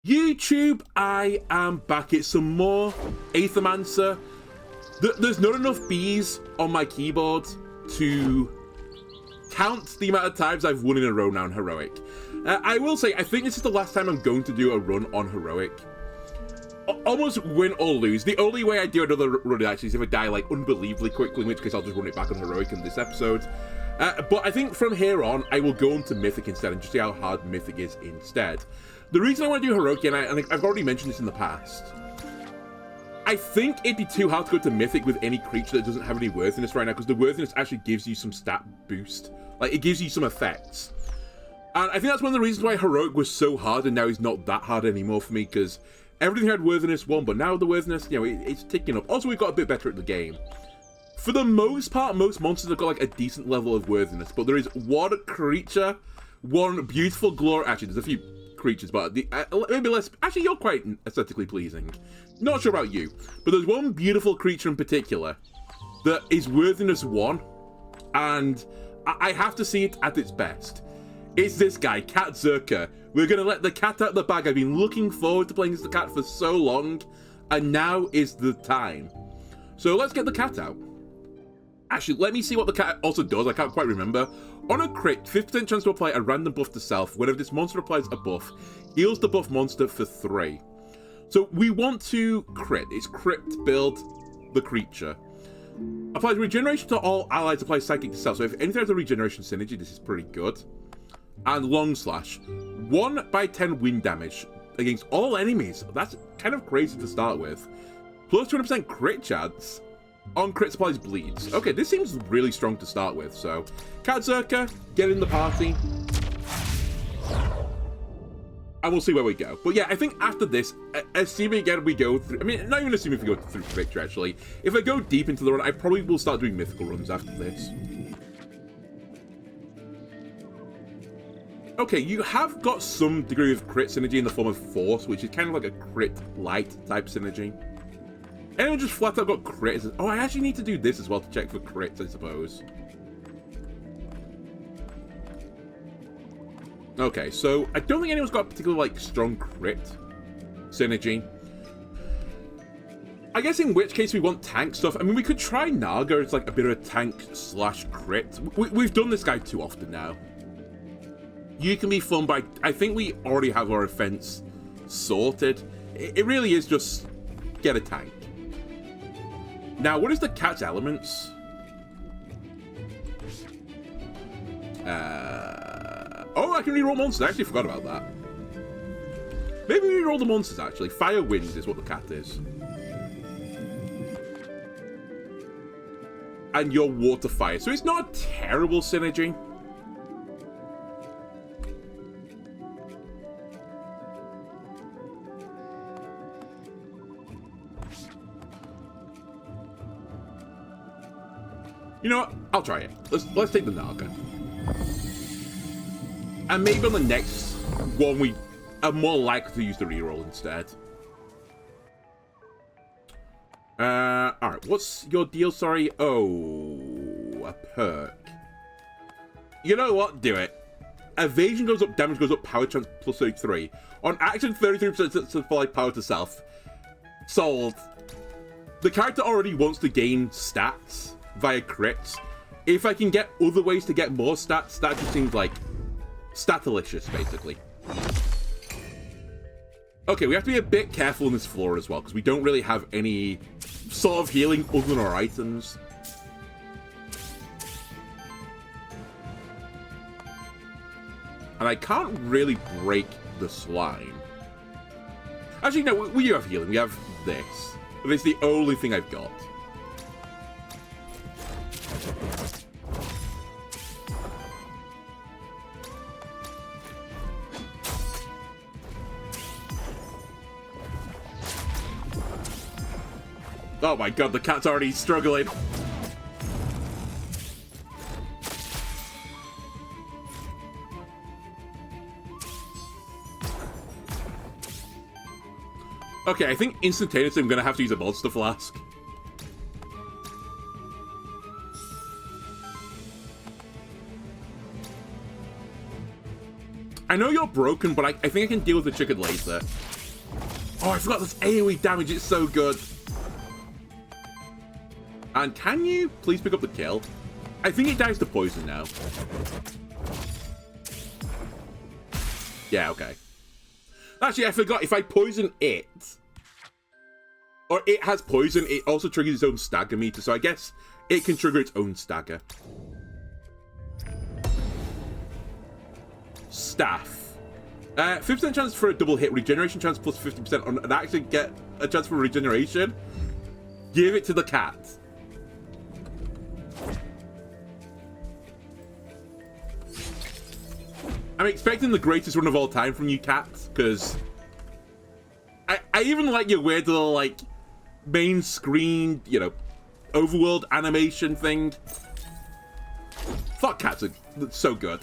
YouTube, I am back. It's some more Aethermancer. There's not enough Bs on my keyboard to count the amount of times I've won in a row now on Heroic. I will say, I think this is the last time I'm going to do a run on Heroic. Almost win or lose. The only way I do another run actually is if I die like unbelievably quickly, in which case I'll just run it back on Heroic in this episode. But I think from here on, I will go into Mythic instead and just see how hard Mythic is instead. The reason I want to do Heroic, and I've already mentioned this in the past, I think it'd be too hard to go to Mythic with any creature that doesn't have any worthiness right now, because the worthiness actually gives you some stat boost. Like, it gives you some effects. And I think that's one of the reasons why Heroic was so hard and now is not that hard anymore for me, because everything had worthiness 1, but now the worthiness, you know, it's ticking up. Also, we've got a bit better at the game. For the most part, most monsters have got like a decent level of worthiness, but there is one creature, one beautiful glory. Actually, there's a few creatures, but maybe less. Actually, you're quite aesthetically pleasing. Not sure about you, but there's one beautiful creature in particular that is worthiness 1, and I have to see it at its best. It's this guy, Cat Zerker. We're going to let the cat out of the bag. I've been looking forward to playing as the cat for so long, and now is the time. So let's get the cat out. Actually, let me see what the cat also does. I can't quite remember. On a crit, 50% chance to apply a random buff to self. Whenever this monster applies a buff, heals the buff monster for 3. So we want to crit. It's crit build the creature. Applies regeneration to all allies, applies psychic to self. So if anything has a regeneration synergy, this is pretty good. And long slash. 1/10 wind damage against all enemies. That's kind of crazy to start with. Plus 200% crit chance. On crit supplies bleeds. Okay, this seems really strong to start with, so Cat Zerker, get in the party. And we'll see where we go. But yeah, I think after this, assuming again we go through, I mean, not even assuming if we go through victory actually, if I go deep into the run, I probably will start doing mythical runs after this. Okay, you have got some degree of crit synergy in the form of Force, which is kind of like a crit light type synergy. Anyone just flat out got crits? Oh, I actually need to do this as well to check for crits, I suppose. Okay, so I don't think anyone's got a particularly, like, strong crit synergy. I guess in which case we want tank stuff. I mean, we could try Naga as, like, a bit of a tank slash crit. We've done this guy too often now. You can be fun, but I think we already have our offense sorted. It really is just get a tank. Now, what is the cat's elements? Oh, I can reroll monsters. I actually forgot about that. Maybe reroll the monsters, actually. Fire Wind is what the cat is. And your Water Fire. So it's not a terrible synergy. You know what? I'll try it. Let's take the Naga. And maybe on the next one we are more likely to use the reroll instead. Alright, what's your deal? Sorry. Oh, a perk. You know what? Do it. Evasion goes up, damage goes up, power chance plus 33. On action, 33% to apply power to self. Sold. The character already wants to gain stats via crits. If I can get other ways to get more stats, that just seems like statalicious, basically. Okay, we have to be a bit careful on this floor as well, because we don't really have any sort of healing other than our items. And I can't really break the slime. Actually, no, we do have healing. We have this. But it's the only thing I've got. Oh my god, the cat's already struggling. Okay, I think instantaneously I'm going to have to use a monster flask. I know you're broken, but I think I can deal with the chicken later. Oh, I forgot this AoE damage. It's so good. And can you please pick up the kill? I think it dies to poison now. Yeah, okay. Actually, I forgot. If I poison it, or it has poison, it also triggers its own stagger meter. So I guess it can trigger its own stagger. Staff. 50% chance for a double hit, regeneration chance plus 50% on, and actually get a chance for regeneration. Give it to the cat. I'm expecting the greatest run of all time from you, cat, because I even like your weird little, like, main screen, you know, overworld animation thing. Fuck, cats are so good.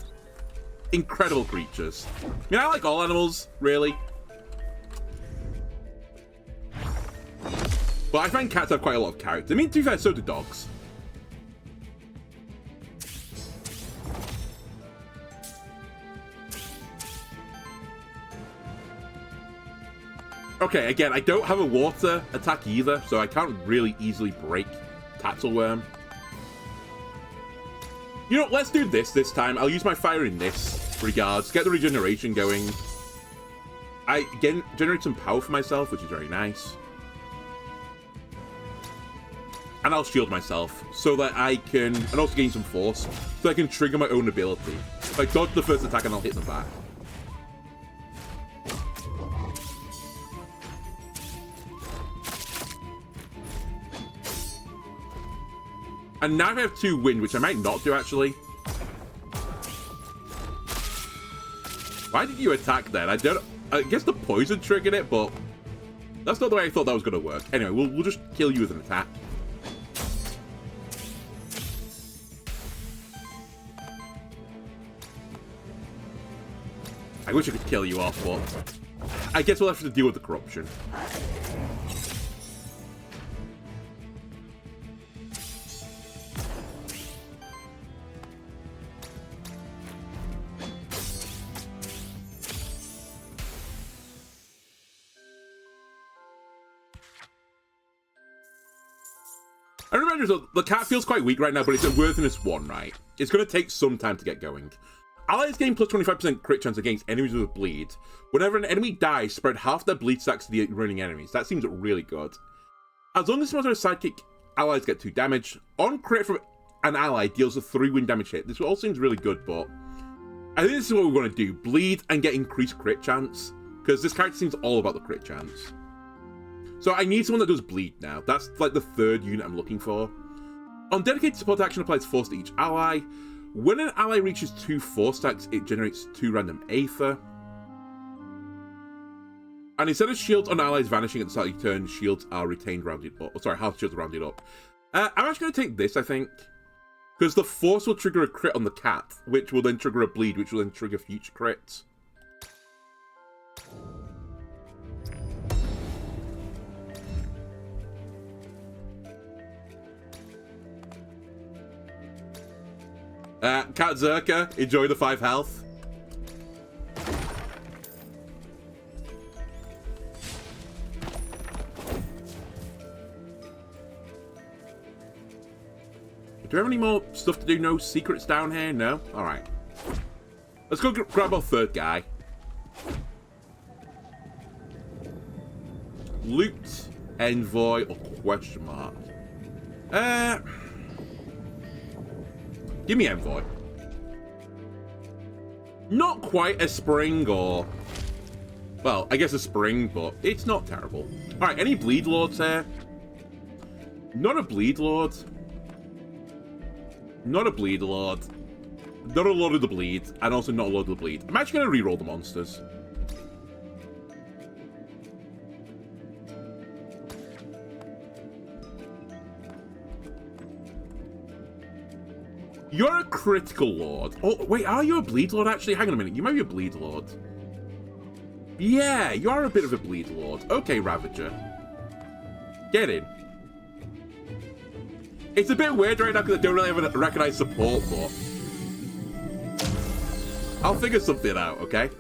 Incredible creatures. I mean, I like all animals, really. But I find cats have quite a lot of character. I mean, to be fair, so do dogs. Okay, again, I don't have a water attack either, so I can't really easily break Tattleworm. You know, let's do this time. I'll use my fire in this regards. Get the regeneration going. I generate some power for myself, which is very nice. And I'll shield myself so that I can, and also gain some force, so I can trigger my own ability. Like, dodge the first attack and I'll hit them back. And now I have 2 wind, which I might not do, actually. Why did you attack then? I guess the poison triggered it, but that's not the way I thought that was going to work. Anyway, we'll just kill you with an attack. I wish I could kill you off, but I guess we'll have to deal with the corruption. I remember, so the cat feels quite weak right now, but it's at worthiness 1, right? It's going to take some time to get going. Allies gain plus 25% crit chance against enemies with bleed. Whenever an enemy dies, spread half their bleed stacks to the running enemies. That seems really good. As long as the monster sidekick allies get 2 damage, on crit from an ally deals a 3 wind damage hit. This all seems really good, but I think this is what we want to do. Bleed and get increased crit chance, because this character seems all about the crit chance. So I need someone that does bleed now. That's like the 3rd unit I'm looking for. On dedicated support action applies force to each ally. When an ally reaches 2 force stacks, it generates 2 random Aether. And instead of shields on allies vanishing at the start of your turn, shields are retained rounded up. Oh, sorry, half shields are rounded up. I'm actually going to take this, I think. Because the force will trigger a crit on the cat, which will then trigger a bleed, which will then trigger future crits. Cat Zerka, enjoy the 5 health. Do we have any more stuff to do? No secrets down here? No? Alright. Let's go grab our 3rd guy. Loot, envoy, or question mark? Give me envoy. Not quite a spring or... Well, I guess a spring, but it's not terrible. Alright, any bleed lords here? Not a bleed lord. Not a bleed lord. Not a lord of the bleed. And also not a lord of the bleed. I'm actually going to reroll the monsters. You're a critical lord. Oh, wait, are you a bleed lord, actually? Hang on a minute. You might be a bleed lord. Yeah, you are a bit of a bleed lord. Okay, Ravager. Get in. It's a bit weird right now because I don't really have a recognized support, but I'll figure something out, okay?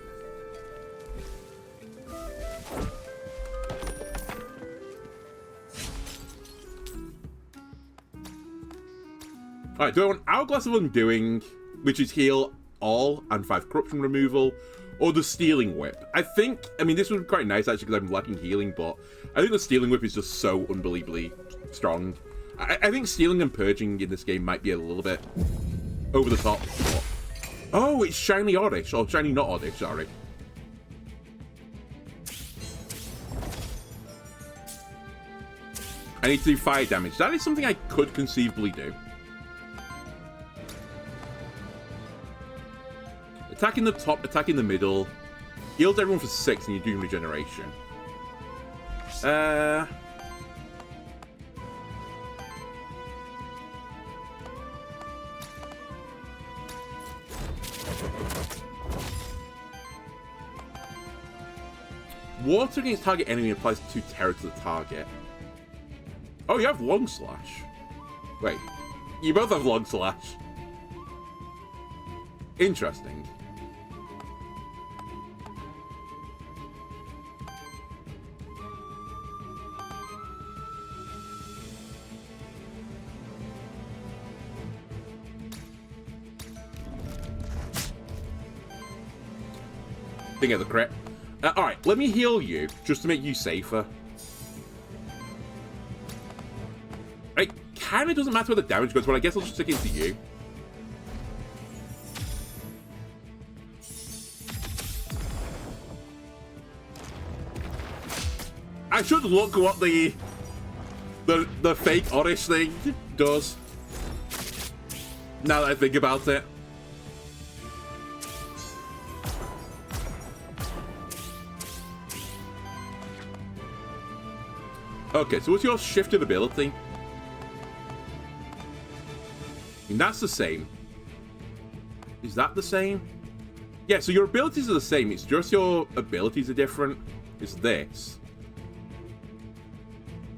Alright, do I want Hourglass of Undoing, which is heal all and 5 corruption removal, or the Stealing Whip? I mean, this would be quite nice actually because I'm lacking healing, but I think the Stealing Whip is just so unbelievably strong. I think Stealing and Purging in this game might be a little bit over the top. But... oh, it's Shiny Oddish, or Shiny Not Oddish, sorry. I need to do fire damage. That is something I could conceivably do. Attacking the top, attacking the middle. Heals everyone for 6 and you're doing regeneration. Water against target enemy applies 2 terror to the target. Oh, you have Long Slash. Wait, you both have Long Slash. Interesting. Think of the crit. Alright, let me heal you, just to make you safer. It kind of doesn't matter where the damage goes, but I guess I'll just stick it into you. I should look what the fake Oddish thing does. Now that I think about it. Okay, so what's your shifted ability? And that's the same. Is that the same? Yeah, so your abilities are the same. It's just your abilities are different. It's this.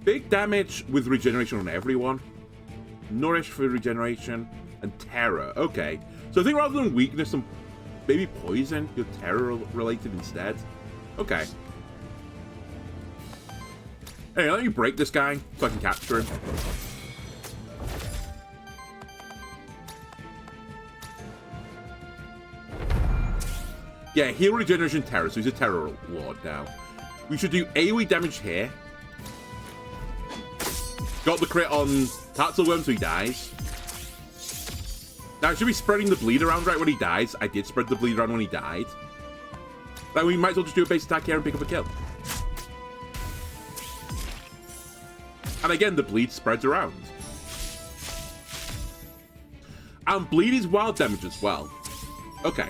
Big damage with regeneration on everyone. Nourish for regeneration. And terror. Okay. So I think rather than weakness and maybe poison, you're terror related instead. Okay. Hey, let me break this guy so I can capture him. Yeah, heal regeneration terror, so he's a terror lord now. We should do AoE damage here. Got the crit on Tatzelworm, so he dies. Now, I should be spreading the bleed around right when he dies. I did spread the bleed around when he died. Like, we might as well just do a base attack here and pick up a kill. And again, the bleed spreads around. And bleed is wild damage as well. Okay.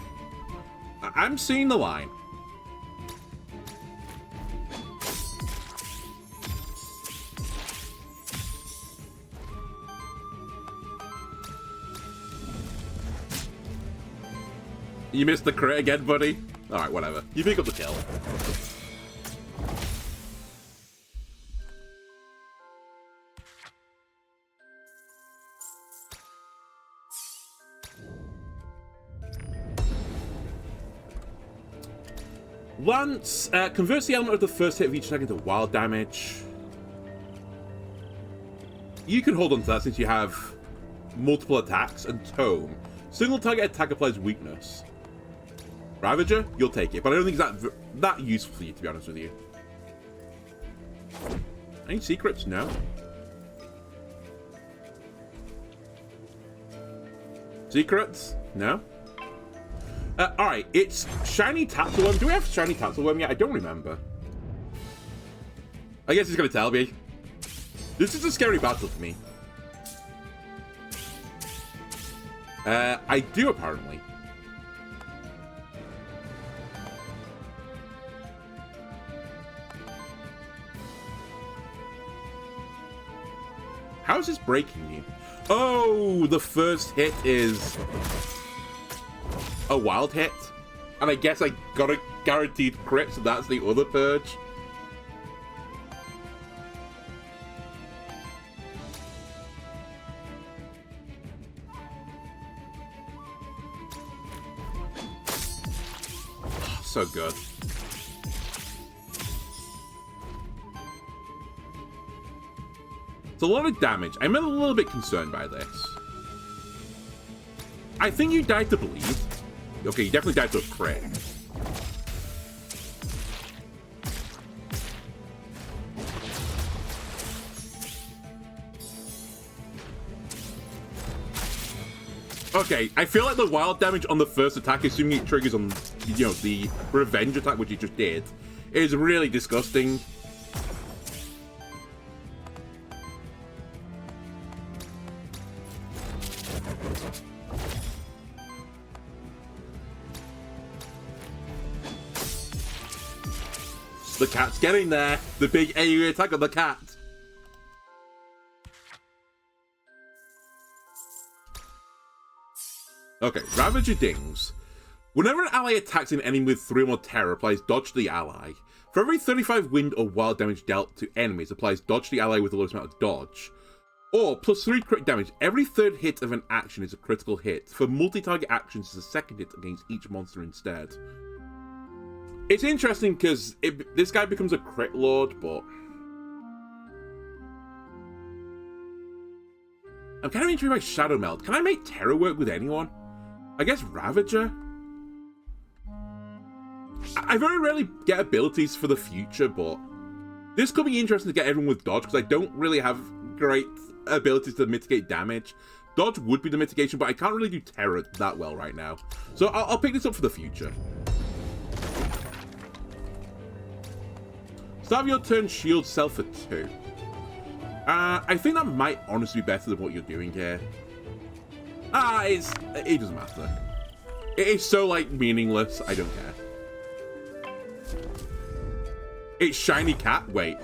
I'm seeing the line. You missed the crit again, buddy? Alright, whatever. You pick up the kill. Lance converts the element of the first hit of each attack into wild damage. You can hold on to that since you have multiple attacks. And Tome. Single target attack applies weakness. Ravager, you'll take it, but I don't think it's that useful for you, to be honest with you. Any secrets? No. Secrets? No. Alright, it's Shiny Tatzelworm. Do we have Shiny Tatzelworm yet? I don't remember. I guess he's gonna tell me. This is a scary battle for me. I do, apparently. How is this breaking you? Oh, the first hit is a wild hit. And I guess I got a guaranteed crit, so that's the other purge. Oh, so good. It's a lot of damage. I'm a little bit concerned by this. I think you died to bleed. Okay, you definitely died to a crit. Okay, I feel like the wild damage on the first attack, assuming it triggers on, you know, the revenge attack, which you just did, is really disgusting. The cat's getting there. The big AoE attack on the cat. Okay, Ravager Dings. Whenever an ally attacks an enemy with 3 or more terror, applies dodge to the ally. For every 35 wind or wild damage dealt to enemies, applies dodge to the ally with the lowest amount of dodge. Or +3 crit damage. Every third hit of an action is a critical hit. For multi-target actions, it's a second hit against each monster instead. It's interesting because this guy becomes a crit lord, but I'm kind of intrigued by Shadow Meld. Can I make terror work with anyone? I guess Ravager? I very rarely get abilities for the future, but this could be interesting to get everyone with dodge, because I don't really have great abilities to mitigate damage. Dodge would be the mitigation, but I can't really do terror that well right now. So I'll pick this up for the future. Start of your turn, shield self for 2. I think that might honestly be better than what you're doing here. It doesn't matter. It is so, like, meaningless, I don't care. It's Shiny Cat? Wait.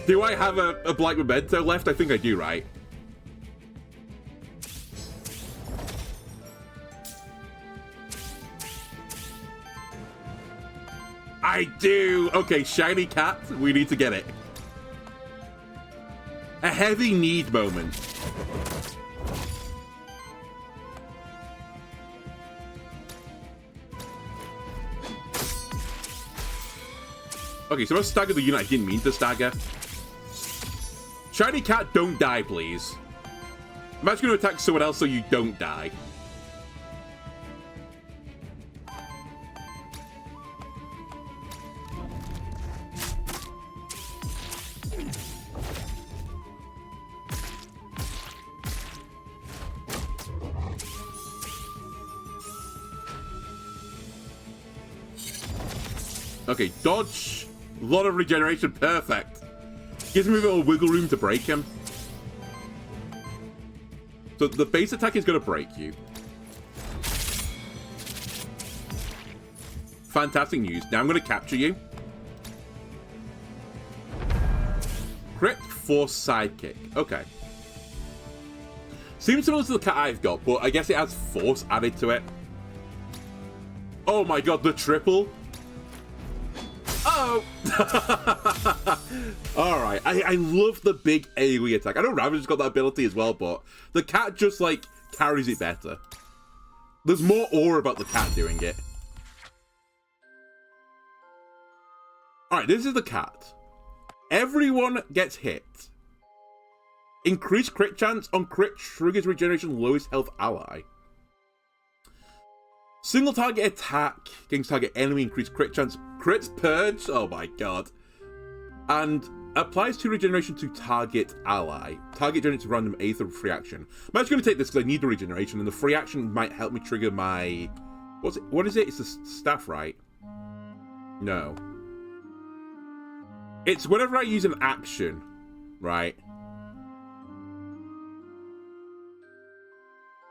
Do I have a Black Memento left? I think I do, right? I do! Okay, Shiny Cat, we need to get it. A heavy need moment. Okay, so I staggered the unit I didn't mean to stagger. Shiny Cat, don't die, please. I'm actually going to attack someone else so you don't die. Okay, dodge. A lot of regeneration, perfect. Gives me a little wiggle room to break him. So the base attack is going to break you. Fantastic news. Now I'm going to capture you. Crit, force sidekick. Okay. Seems similar to the cat I've got, but I guess it has force added to it. Oh my god, the triple. Oh! Alright, I love the big AoE attack. I know Ravager's got that ability as well, but the cat just, like, carries it better. There's more aura about the cat doing it. Alright, this is the cat. Everyone gets hit. Increased crit chance on crit triggers regeneration lowest health ally. Single target attack against target enemy, increased crit chance, crits purge, oh my god. And applies 2 regeneration to target ally. Target generates random Aether free action. I'm actually going to take this because I need the regeneration, and the free action might help me trigger my... What is it? It's the staff, right? No. It's whenever I use an action, right?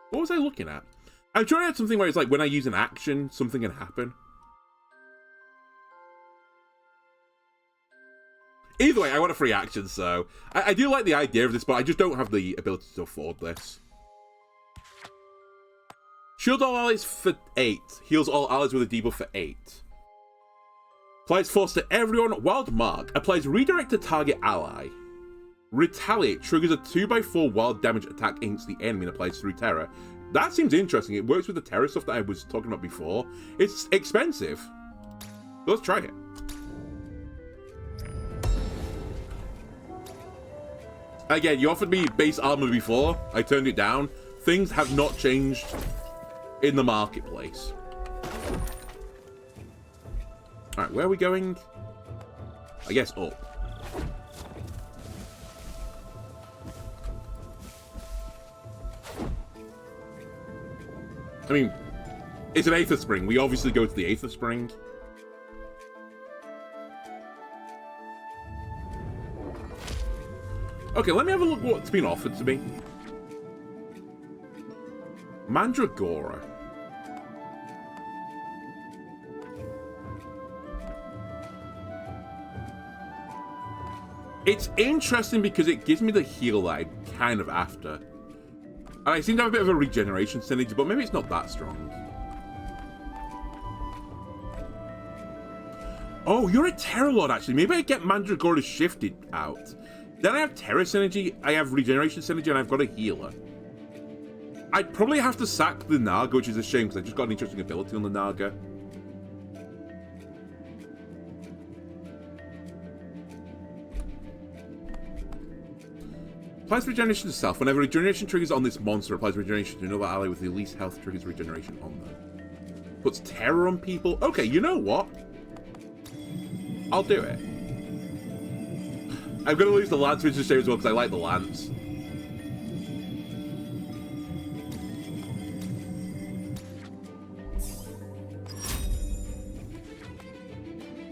What was I looking at? I'm sure I had something where it's like, when I use an action, something can happen. Either way, I want a free action, so... I do like the idea of this, but I just don't have the ability to afford this. Shield all allies for 8. Heals all allies with a debuff for 8. Applies force to everyone. Wild Mark. Applies redirect to target ally. Retaliate. Triggers a 2x4 wild damage attack against the enemy and applies through terror. That seems interesting. It works with the terror stuff that I was talking about before. It's expensive. Let's try it. Again, you offered me base armor before. I turned it down. Things have not changed in the marketplace. Alright, where are we going? I guess up. I mean, it's an Aether Spring. We obviously go to the Aether Spring. Okay, let me have a look what's been offered to me. Mandragora. It's interesting because it gives me the heal that I'm kind of after. And I seem to have a bit of a regeneration synergy, but maybe it's not that strong. Oh, you're a Terror Lord, actually. Maybe I get Mandragora shifted out. Then I have Terror synergy, I have regeneration synergy, and I've got a healer. I'd probably have to sack the Naga, which is a shame, because I just got an interesting ability on the Naga. Applies regeneration to self. Whenever regeneration triggers on this monster, applies regeneration to another ally with the least health triggers regeneration on them. Puts terror on people. Okay, you know what? I'll do it. I'm going to lose the Lance, which is a shame as well, because I like the Lance.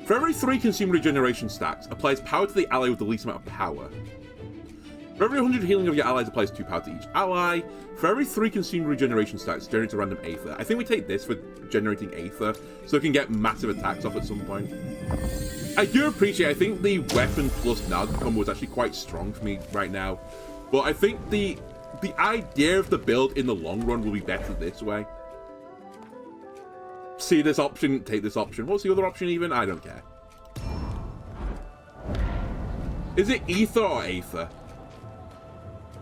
For every 3 consumed regeneration stacks, applies power to the ally with the least amount of power. For every 100 healing of your allies, applies 2 power to each ally. For every 3 consumed regeneration stacks, generates a random Aether. I think we take this for generating Aether, so we can get massive attacks off at some point. I do appreciate, I think the weapon plus Naga combo is actually quite strong for me right now. But I think the idea of the build in the long run will be better this way. See this option, take this option. What's the other option even? I don't care. Is it Ether or Aether?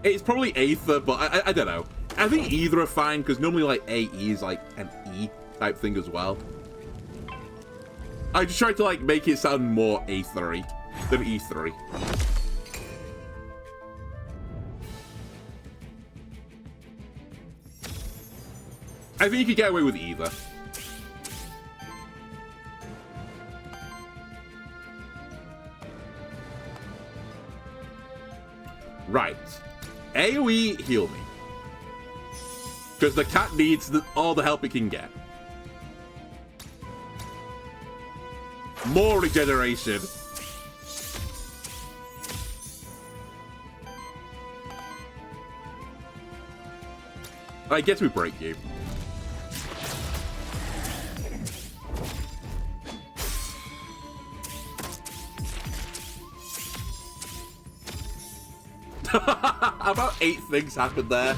It's probably Aether, but I don't know. I think either are fine, because normally like AE is like an E type thing as well. I just tried to like make it sound more Aethery than E3. I think you could get away with either. Right. AoE, heal me. Because the cat needs all the help it can get. More regeneration. I guess we break you. About 8 things happened there.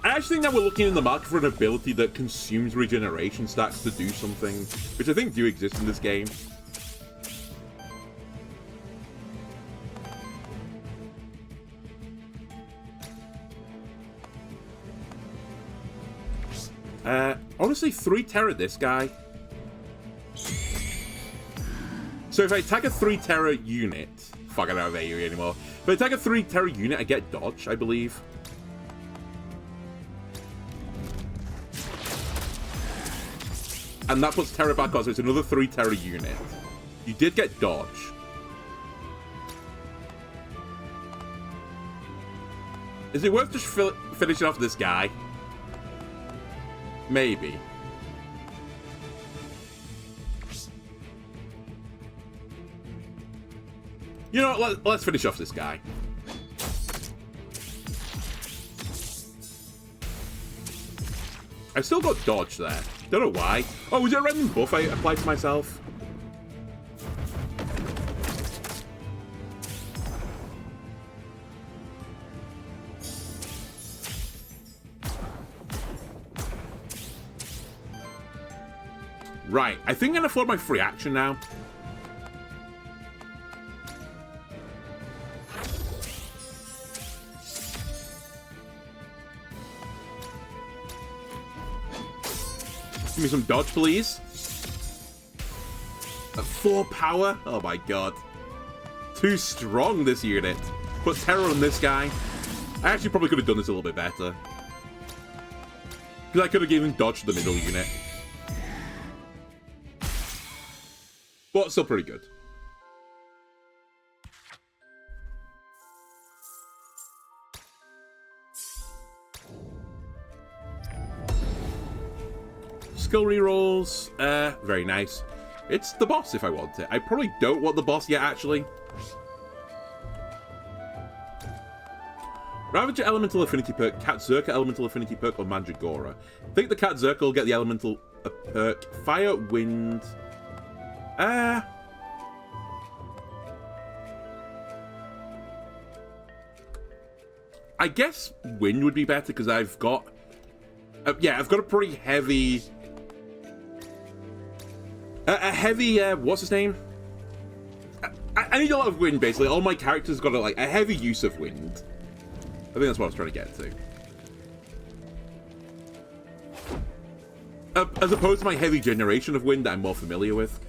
I actually think that we're looking in the market for an ability that consumes regeneration stacks to do something, which I think do exist in this game. Honestly, 3 terror this guy. So if I attack a 3 terror unit... Fuck, I don't have AoE anymore. If I attack a 3 terror unit, I get dodge, I believe. And that puts terror back on, so it's another 3 terror unit. You did get dodge. Is it worth just finishing off this guy? Maybe. You know what, let's finish off this guy. I've still got dodge there. Don't know why. Oh, was it a random buff I applied to myself? Right, I think I can afford my free action now. Give me some dodge, please. At 4 power? Oh my god. Too strong, this unit. Put terror on this guy. I actually probably could have done this a little bit better. Because I could have given dodge to the middle unit. But still pretty good. Skill rerolls, very nice. It's the boss if I want it. I probably don't want the boss yet, actually. Ravager Elemental Affinity perk, Katzerka Elemental Affinity perk, or Mandragora. I think the Katzerka will get the Elemental perk. Fire, Wind. I guess Wind would be better because I've got... yeah, I've got a pretty heavy... a heavy, what's his name? I need a lot of wind, basically. All my characters got like a heavy use of wind. I think that's what I was trying to get to. As opposed to my heavy generation of wind that I'm more familiar with.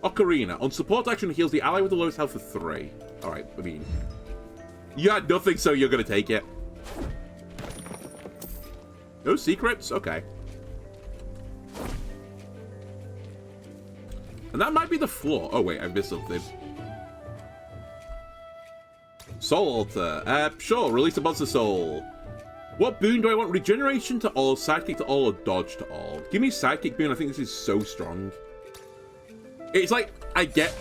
Ocarina. On support action, heals the ally with the lowest health for 3. Alright, I mean... You had nothing, so you're gonna take it. No secrets? Okay. And that might be the floor. Oh, wait, I missed something. Soul Altar. Sure, release a monster soul. What boon do I want? Regeneration to all, sidekick to all, or dodge to all? Give me sidekick boon. I think this is so strong. It's like I get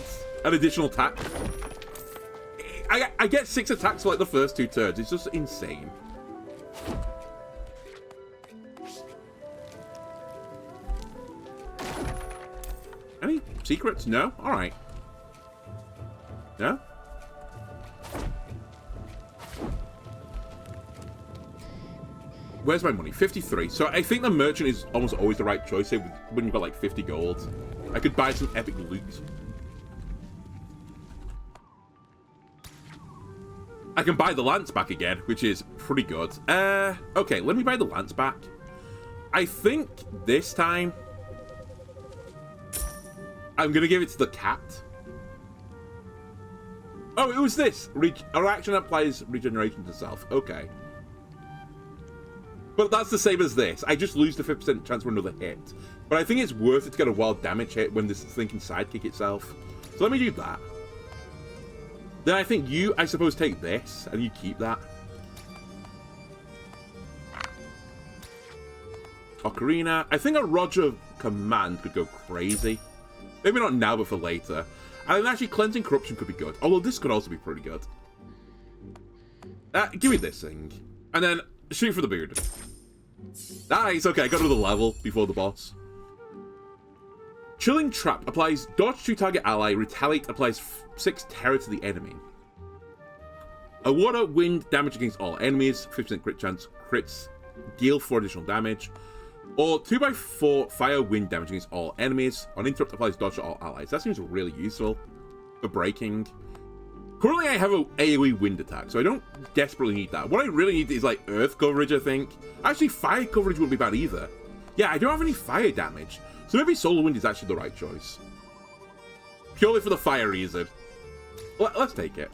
an additional attack. I get 6 attacks for like the first 2 turns. It's just insane. Any secrets? No? Alright. No? Where's my money? 53. So I think the merchant is almost always the right choice here when you've got like 50 gold. I could buy some epic loot. I can buy the lance back again, which is pretty good. Okay, let me buy the lance back. I think this time I'm gonna give it to the cat. Oh, it was this. Our action applies regeneration to self. Okay. But that's the same as this. I just lose the 50% chance for another hit. But I think it's worth it to get a wild damage hit when this thing can sidekick itself. So let me do that. Then I think you, I suppose, take this, and you keep that. Ocarina. I think a Roger command could go crazy. Maybe not now, but for later. And then actually, Cleansing Corruption could be good. Although this could also be pretty good. Give me this thing. And then shoot for the beard. Nice, okay, I got another level before the boss. Chilling Trap applies dodge to target ally, retaliate applies 6 terror to the enemy. A water wind damage against all enemies, 50% crit chance, crits, deal 4 additional damage. Or 2x4 fire wind damage against all enemies. On interrupt applies dodge to all allies. That seems really useful for breaking. Currently I have an AoE wind attack, so I don't desperately need that. What I really need is like earth coverage, I think. Actually, fire coverage wouldn't be bad either. Yeah, I don't have any fire damage. So maybe Solar Wind is actually the right choice. Purely for the fire reason. Let's take it.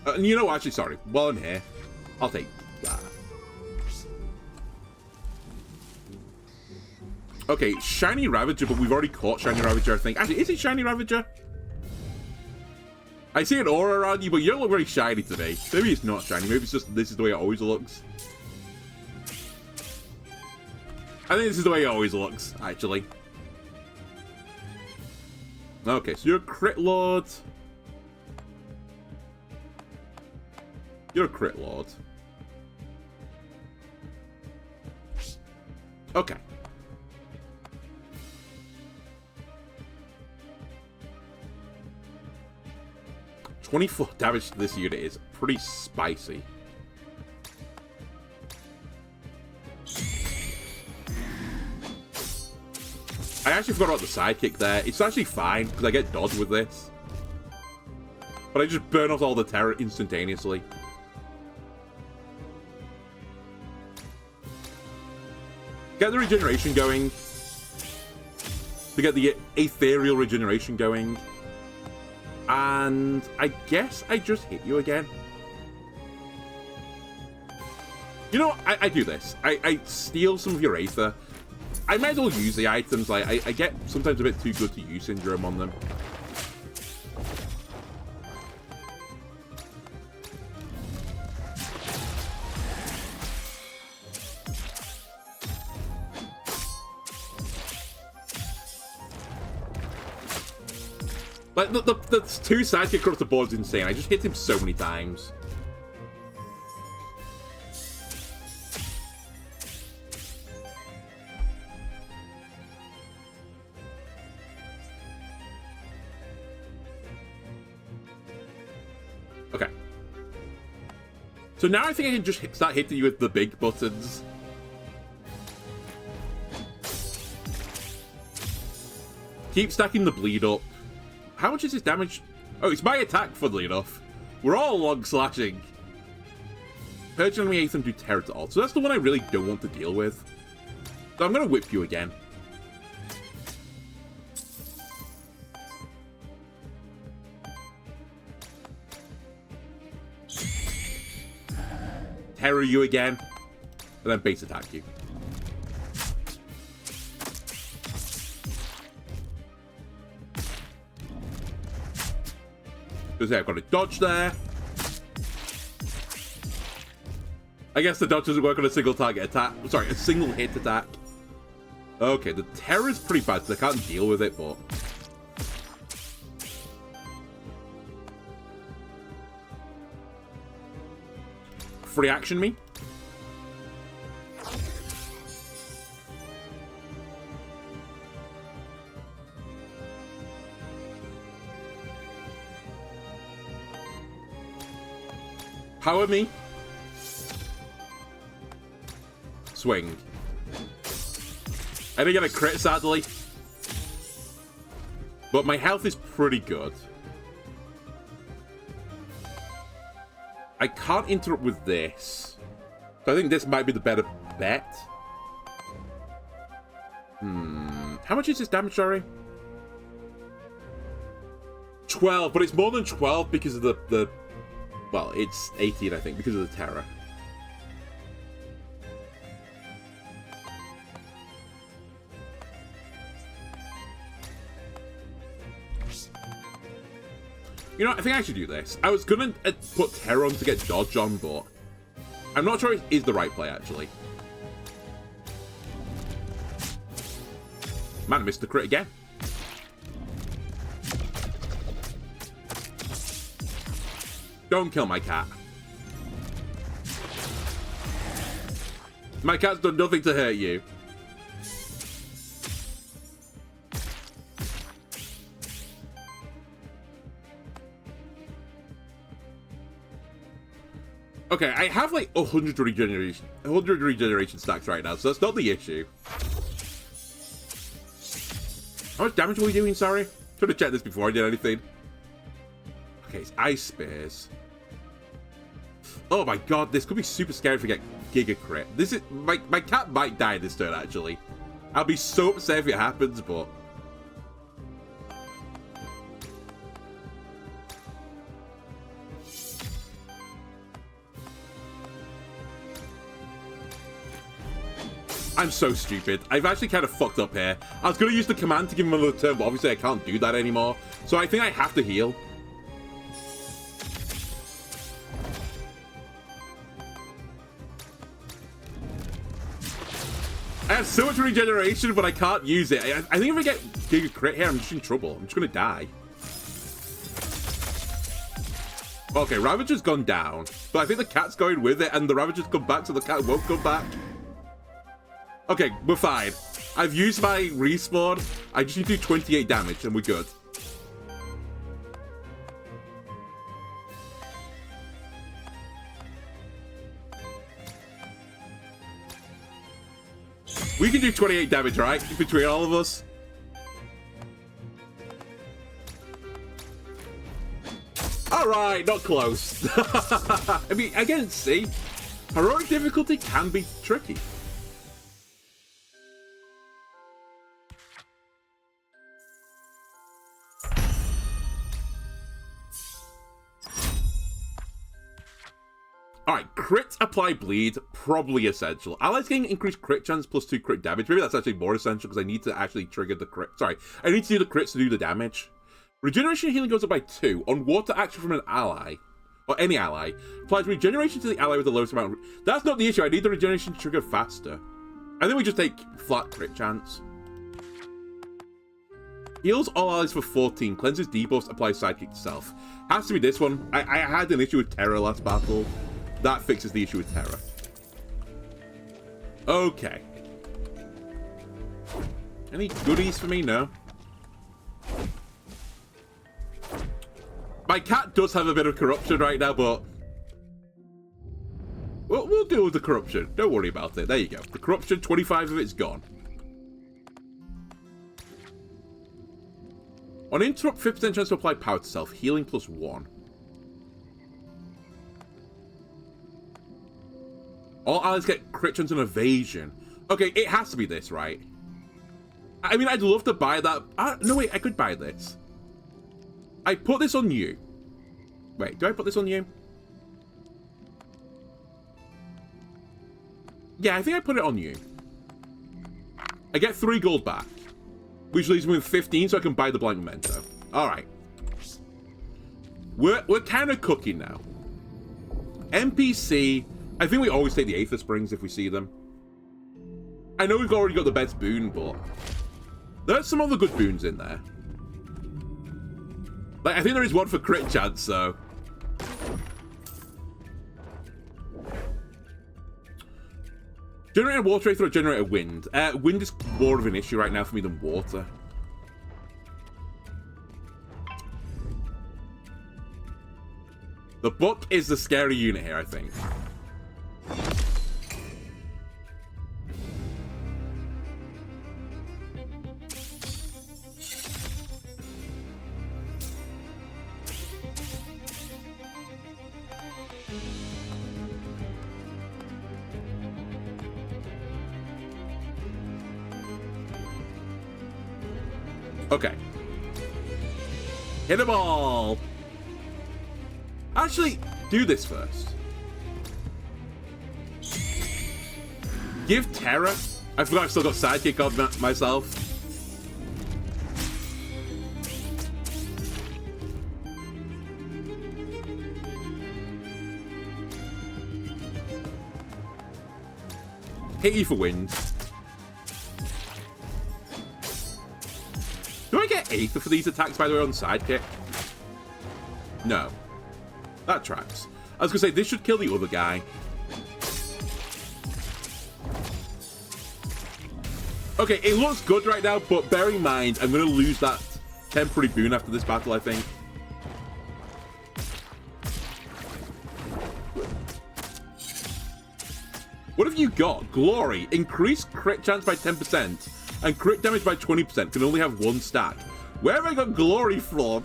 And you know what? Actually, sorry. While I'm here, I'll take that. Okay, Shiny Ravager, but we've already caught Shiny Ravager, I think. Actually, is it Shiny Ravager? I see an aura around you, but you don't look very shiny today. Maybe it's not shiny. Maybe it's just this is the way it always looks. I think this is the way it always looks, actually. Okay, so you're a crit lord. You're a crit lord. Okay. $24 damage to this unit is pretty spicy. I actually forgot about the sidekick there. It's actually fine, because I get dodge with this. But I just burn off all the terror instantaneously. Get the regeneration going. To get the ethereal regeneration going. And I guess I just hit you again. You know, I do this. I steal some of your Aether. I might as well use the items. Like, I get sometimes a bit too good to use Syndrome on them. Like, the two sidekick across the board is insane. I just hit him so many times. Okay. So now I think I can just start hitting you with the big buttons. Keep stacking the bleed up. How much is his damage? Oh, it's my attack, funnily enough. We're all long slashing. Purge enemy Aether do terror to all. So that's the one I really don't want to deal with. So I'm going to whip you again. Terror you again. And then base attack you. Because I've got a dodge there. I guess the dodge doesn't work on a single target attack. Sorry, a single hit attack. Okay, the terror is pretty bad, so I can't deal with it, but... Free action me. Power me. Swing. I didn't get a crit, sadly. But my health is pretty good. I can't interrupt with this. So I think this might be the better bet. How much is this damage, sorry? 12, but it's more than 12 because of the well, it's 18, I think, because of the terror. You know, I think I should do this. I was gonna put terror on to get dodge on, but I'm not sure it is the right play, actually. Man, I missed the crit again. Don't kill my cat. My cat's done nothing to hurt you. Okay, I have like 100 regeneration stacks right now, so that's not the issue. How much damage were we doing, sorry? Should have checked this before I did anything. Okay, it's Ice Spears. Oh my god, this could be super scary if we get Giga Crit. This is my cat might die this turn, actually. I'll be so upset if it happens, but I'm so stupid. I've actually kind of fucked up here. I was going to use the command to give him another turn, but obviously I can't do that anymore. So I think I have to heal. I have so much regeneration, but I can't use it. I think if I get Giga Crit here, I'm just in trouble. I'm just going to die. Okay, Ravager's gone down. But I think the cat's going with it, and the Ravager's come back, so the cat won't come back. Okay, we're fine. I've used my respawn. I just need to do 28 damage, and we're good. We can do 28 damage, right? Between all of us. Alright, not close. I mean, again, see? Heroic difficulty can be tricky. Crit apply bleed, probably essential. Allies getting increased crit chance plus 2 crit damage. Maybe that's actually more essential because I need to actually trigger the crit. Sorry, I need to do the crits to do the damage. Regeneration healing goes up by 2. On water action from an ally, or any ally, applies regeneration to the ally with the lowest amount. That's not the issue. I need the regeneration to trigger faster. I think we just take flat crit chance. Heals all allies for 14. Cleanses debuffs, applies sidekick to self. Has to be this one. I had an issue with Terra last battle. That fixes the issue with Terra. Okay. Any goodies for me? No. My cat does have a bit of corruption right now, but we'll deal with the corruption. Don't worry about it. There you go. The corruption, 25 of it's gone. On interrupt, 50% chance to apply power to self. Healing plus 1. All allies get crit chance and evasion. Okay, it has to be this, right? I mean, I'd love to buy that. No, wait, I could buy this. I put this on you. Wait, do I put this on you? Yeah, I think I put it on you. I get 3 gold back, which leaves me with 15, so I can buy the blank memento. All right. We're kind of cooking now. NPC... I think we always take the Aether Springs if we see them. I know we've already got the best boon, but there's some other good boons in there. Like, I think there is one for crit chance, so... Generator water Aether or generator wind? Wind is more of an issue right now for me than water. The book is the scary unit here, I think. Okay. Hit them all! Actually, do this first. Give Terra. I forgot I've still got sidekick on myself. Hit you for wind. Do I get Aether for these attacks, by the way, on sidekick? No. That tracks. I was gonna say, this should kill the other guy. Okay, it looks good right now, but bear in mind, I'm going to lose that temporary boon after this battle, I think. What have you got? Glory. Increased crit chance by 10% and crit damage by 20%. Can only have 1 stack. Where have I got glory from?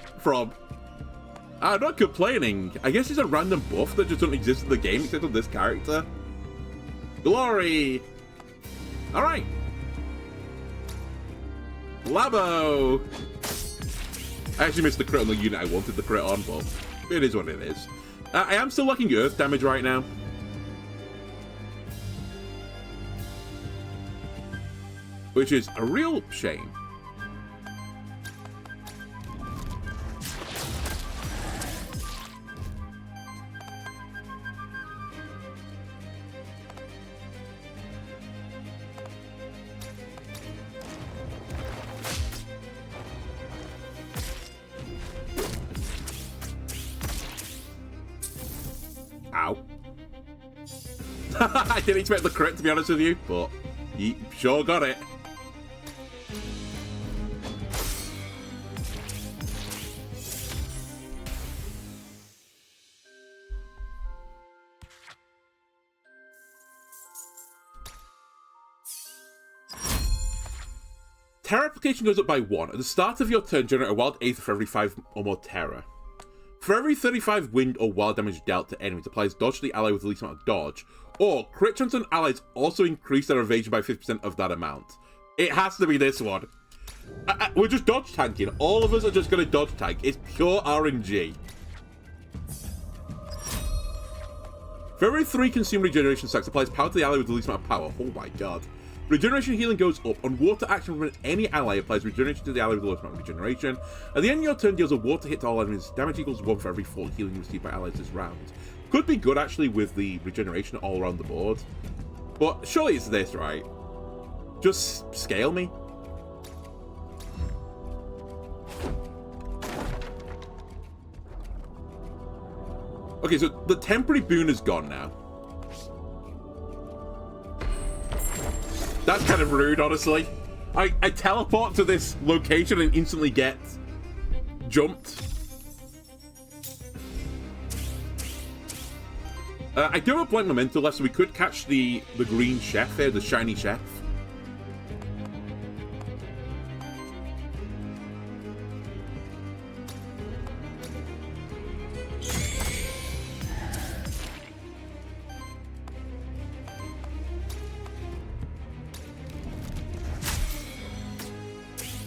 I'm not complaining. I guess it's a random buff that just doesn't exist in the game except on this character. Glory. All right. Labo! I actually missed the crit on the unit I wanted the crit on, but it is what it is. I am still lacking earth damage right now. Which is a real shame. Ow. I didn't expect the crit, to be honest with you, but you sure got it. Terra application goes up by 1. At the start of your turn, generate a wild Aether for every 5 or more Terra. For every 35 wind or wild damage dealt to enemies, applies dodge to the ally with the least amount of dodge. Or crit chance on allies also increase their evasion by 50% of that amount. It has to be this one. We're just dodge tanking. All of us are just going to dodge tank. It's pure RNG. For every 3 consumed regeneration stacks, applies power to the ally with the least amount of power. Oh my god. Regeneration healing goes up. On water action from any ally applies regeneration to the ally with the lowest amount of regeneration. At the end of your turn, deals a water hit to all enemies. Damage equals 1 for every 4 healing received by allies this round. Could be good actually with the regeneration all around the board. But surely it's this, right? Just scale me. Okay, so the temporary boon is gone now. That's kind of rude, honestly. I teleport to this location and instantly get jumped. I do have a blank memento left, so we could catch the green chef there, the shiny chef.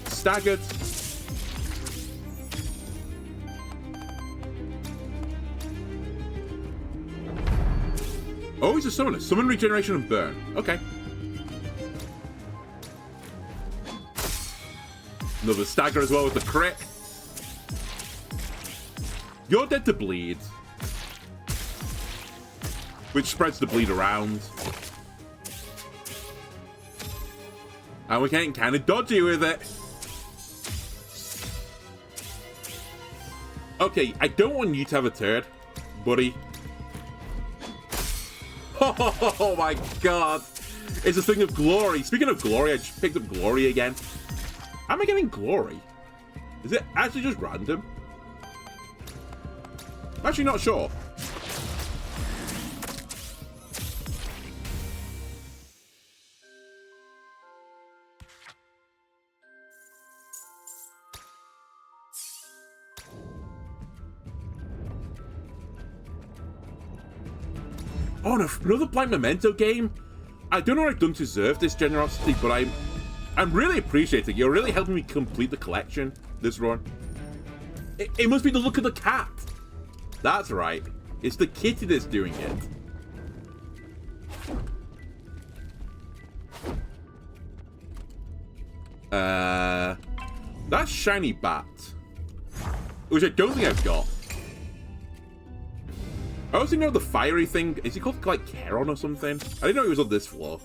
Staggered. Oh, he's a summoner. Summon, regeneration, and burn. Okay. Another stagger as well with the crit. You're dead to bleed. Which spreads the bleed around. And we're getting kind of dodgy with it. Okay, I don't want you to have a turd, buddy. Oh my god. It's a thing of glory. Speaking of glory, I just picked up glory again. How am I getting glory? Is it actually just random? I'm actually not sure. Oh, another blank memento game? I don't know what I've done to deserve this generosity, but I'm really appreciating it. You're really helping me complete the collection this run. It must be the look of the cat. That's right. It's the kitty that's doing it. That's shiny bat, which I don't think I've got. I also know the fiery thing. Is he called like Charon or something? I didn't know he was on this floor.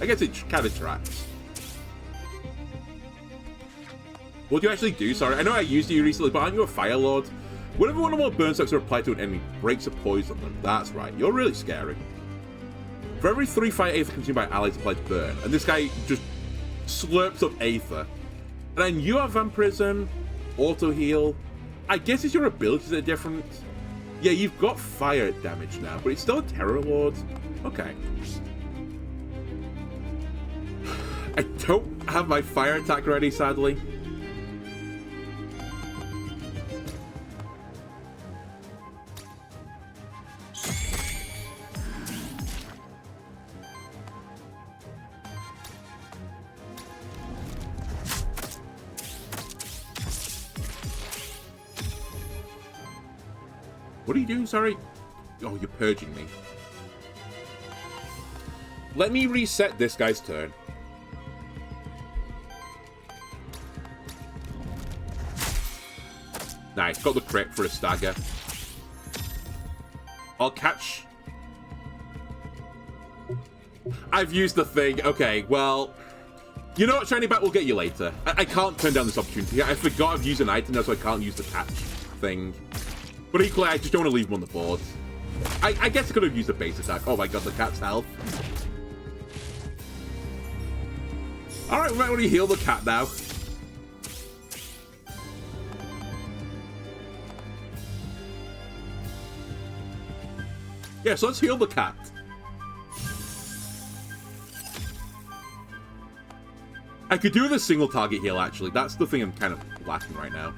I guess it kind of tracks. What do you actually do? Sorry, I know I used you recently, but aren't you a Fire Lord? Whenever one or more burn stacks are applied to an enemy, breaks a poison on them. That's right. You're really scary. For every 3 fire aether consumed by allies applies burn, and this guy just slurps up aether. And then you have vampirism, auto heal. I guess it's your abilities that are different. Yeah, you've got fire damage now, but it's still a Terror Lord. Okay. I don't have my fire attack ready, sadly. What are you doing? Sorry. Oh, you're purging me. Let me reset this guy's turn. Nice. Got the crit for a stagger. I'll catch. I've used the thing. Okay, well. You know what, Shiny Bat? We'll get you later. I can't turn down this opportunity. I forgot I've used an item now, so I can't use the catch thing. But equally, I just don't want to leave him on the board. I guess I could have used a base attack. Oh my god, the cat's health. Alright, we might want to heal the cat now. Yeah, so let's heal the cat. I could do with a single target heal, actually. That's the thing I'm kind of lacking right now.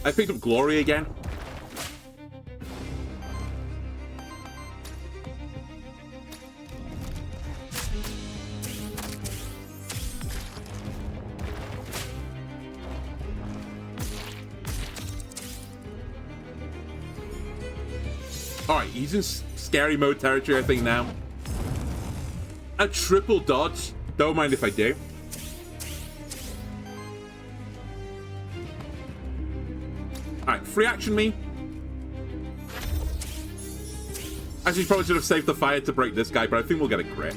I picked up Glory again. Alright, he's in scary mode territory, I think, now. A triple dodge. Don't mind if I do. Alright, free action me. Actually, probably should have saved the fire to break this guy, but I think we'll get a crit.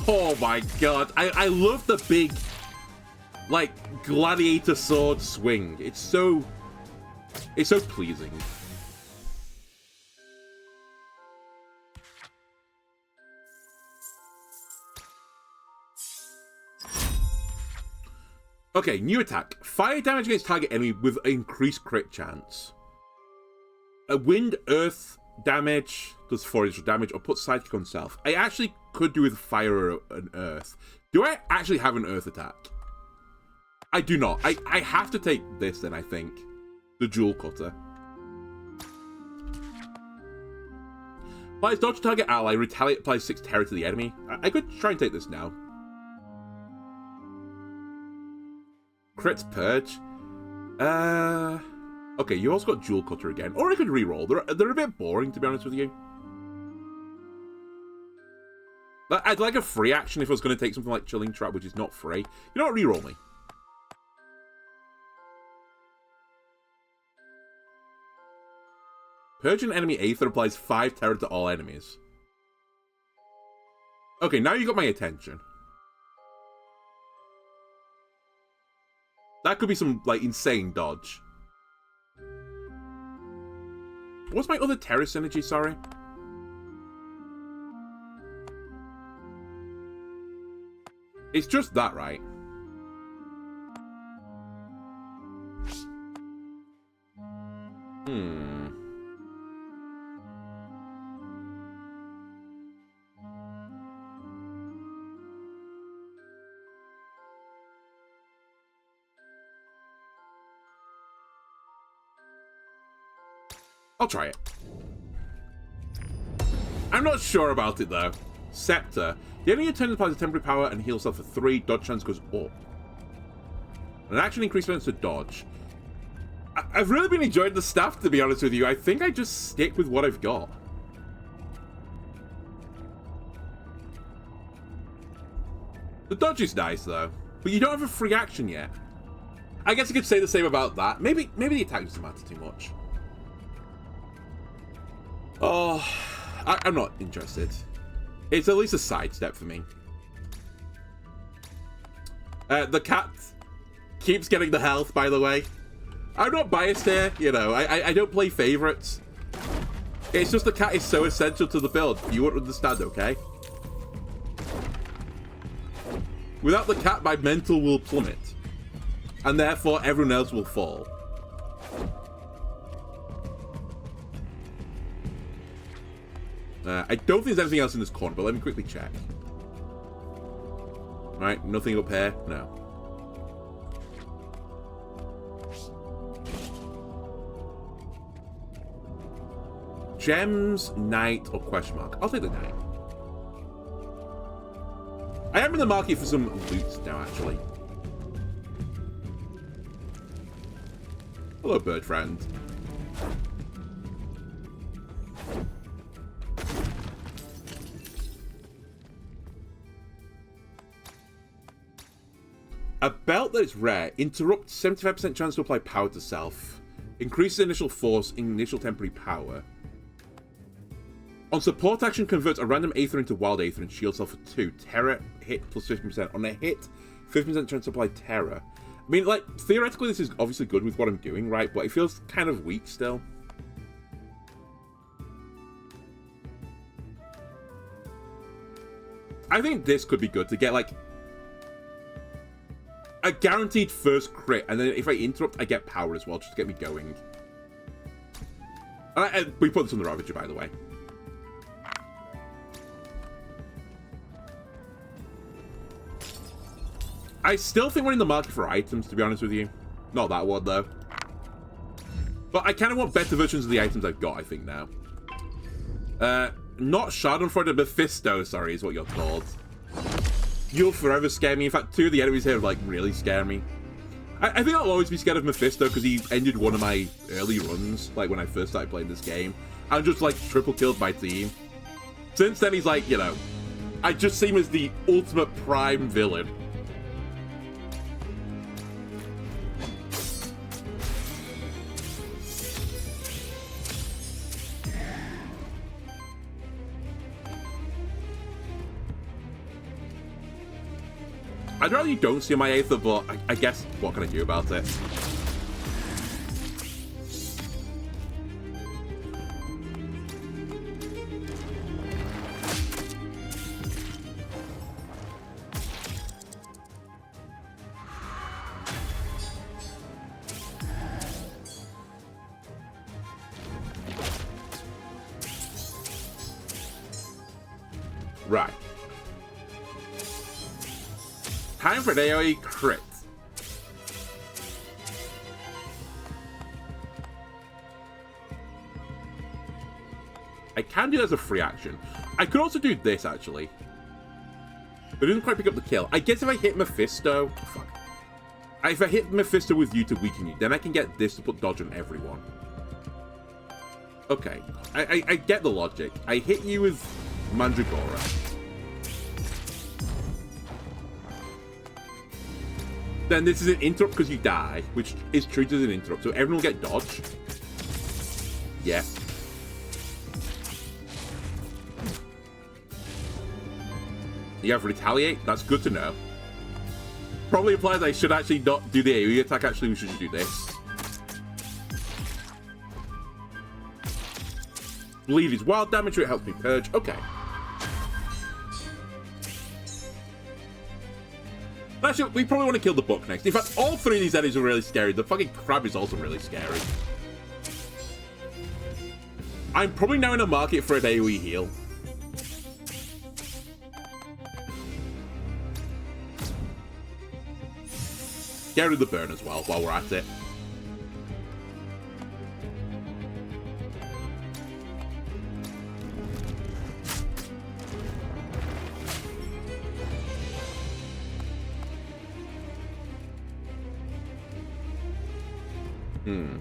Oh my god. I love the big, like, gladiator sword swing. It's so pleasing. Okay, new attack. Fire damage against target enemy with increased crit chance. A wind, earth damage does 4 additional damage, or put sidekick on self. I actually could do with fire or an earth. Do I actually have an earth attack? I do not. I have to take this then, I think. The jewel cutter. Applies dodge to target ally, retaliate applies 6 terror to the enemy. I could try and take this now. Crits purge. Okay, you also got jewel cutter again. Or I could reroll. They're a bit boring, to be honest with you. I'd like a free action if I was going to take something like Chilling Trap, which is not free. You know what? Reroll me. Purge an enemy Aether applies 5 terror to all enemies. Okay, now you got my attention. That could be some, like, insane dodge. What's my other terror synergy, sorry? It's just that, right? I'll try it. I'm not sure about it, though. Scepter. The enemy turn applies a temporary power and heals self for 3. Dodge chance goes up. An action increases to dodge. I've really been enjoying the staff, to be honest with you. I think I just stick with what I've got. The dodge is nice, though. But you don't have a free action yet. I guess you could say the same about that. Maybe the attack doesn't matter too much. Oh, I'm not interested. It's at least a sidestep for me. The cat keeps getting the health, by the way. I'm not biased here, you know. I don't play favorites. It's just the cat is so essential to the build. You won't understand, okay? Without the cat, my mental will plummet. And therefore, everyone else will fall. I don't think there's anything else in this corner, but let me quickly check. Right, nothing up here? No. Gems, knight, or question mark? I'll take the knight. I am in the market for some loot now, actually. Hello, bird friend. A belt that is rare. Interrupt 75% chance to apply power to self. Increases initial force, initial temporary power. On support action, converts a random Aether into wild Aether and shield self for 2. Terror hit plus 50%. On a hit, 50% chance to apply terror. I mean, like, theoretically this is obviously good with what I'm doing, right? But it feels kind of weak still. I think this could be good to get, like, a guaranteed first crit, and then if I interrupt, I get power as well, just to get me going. We put this on the Ravager, by the way. I still think we're in the market for items, to be honest with you. Not that one, though. But I kind of want better versions of the items I've got, I think, now. Not Schadenfreude, Mephisto, sorry, is what you're called. You'll forever scare me. In fact, 2 of the enemies here, like, really scare me. I think I'll always be scared of Mephisto because he ended one of my early runs, like when I first started playing this game, and just like triple killed my team. Since then, he's like, you know, I just see him as the ultimate prime villain. I'd rather you don't see my Aether, but I guess what can I do about it? Right. Time for an AoE crit. I can do that as a free action. I could also do this, actually. But it doesn't quite pick up the kill. I guess if I hit Mephisto... Fuck. If I hit Mephisto with you to weaken you, then I can get this to put dodge on everyone. Okay. I get the logic. I hit you with Mandragora. Then this is an interrupt because you die, which is treated as an interrupt, so everyone will get dodge. Yeah. You have retaliate. That's good to know. Probably implies I should actually not do the AoE attack. Actually, we should just do this. Bleed is wild damage, so it helps me purge. Okay. Actually, we probably want to kill the book next. In fact, all three of these enemies are really scary. The fucking crab is also really scary. I'm probably now in a market for an AoE heal. Get rid of the burn as well while we're at it.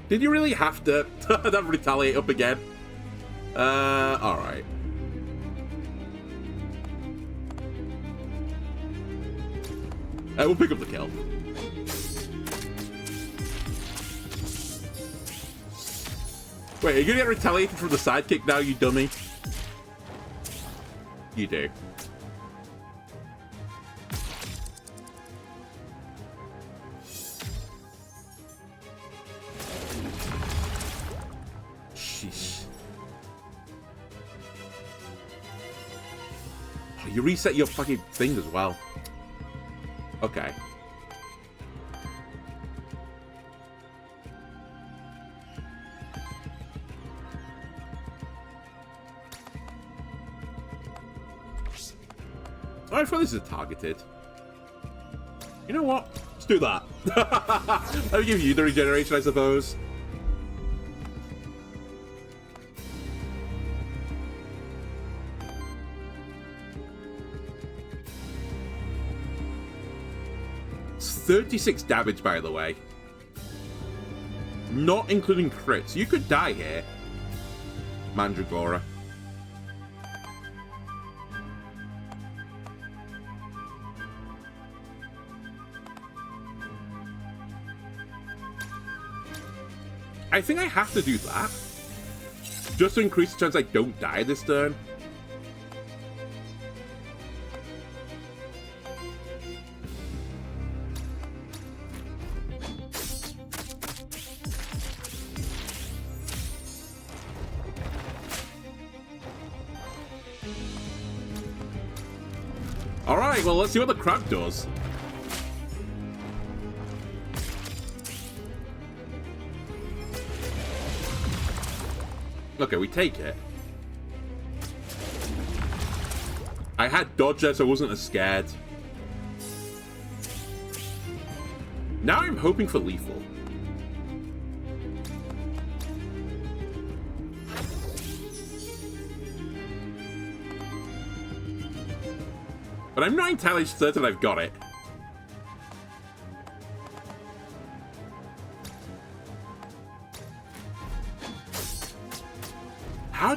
Did you really have to that retaliate up again? Alright. We'll pick up the kill. Wait, are you gonna get retaliated from the sidekick now, you dummy? You do. You reset your fucking thing as well. Okay. I feel this is targeted. You know what? Let's do that. I'll give you the regeneration, I suppose. It's 36 damage, by the way. Not including crits. You could die here, Mandragora. I think I have to do that. Just to increase the chance I don't die this turn. Alright, well, let's see what the crab does. Okay, we take it. I had dodge there, so I wasn't as scared. Now I'm hoping for lethal. But I'm not entirely certain I've got it.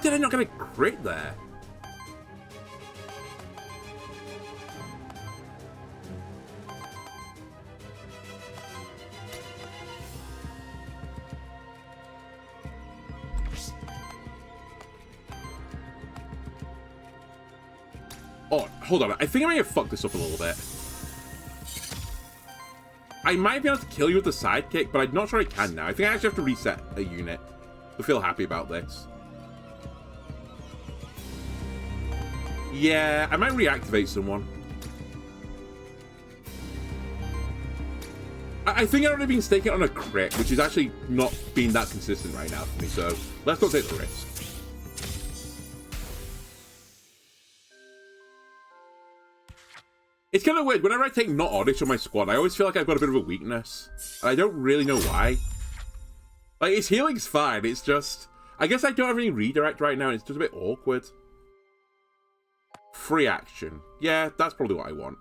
did I not get a crit there? Oh, hold on. I think I may have fucked this up a little bit. I might be able to kill you with the sidekick, but I'm not sure I can now. I think I actually have to reset a unit to feel happy about this. Yeah, I might reactivate someone. I think I've already been staking on a crit, which is actually not being that consistent right now for me, so let's not take the risk. It's kind of weird. Whenever I take not Oddish on my squad, I always feel like I've got a bit of a weakness. And I don't really know why. Like, his healing's fine. It's just... I guess I don't have any redirect right now. And it's just a bit awkward. Free action. Yeah, that's probably what I want.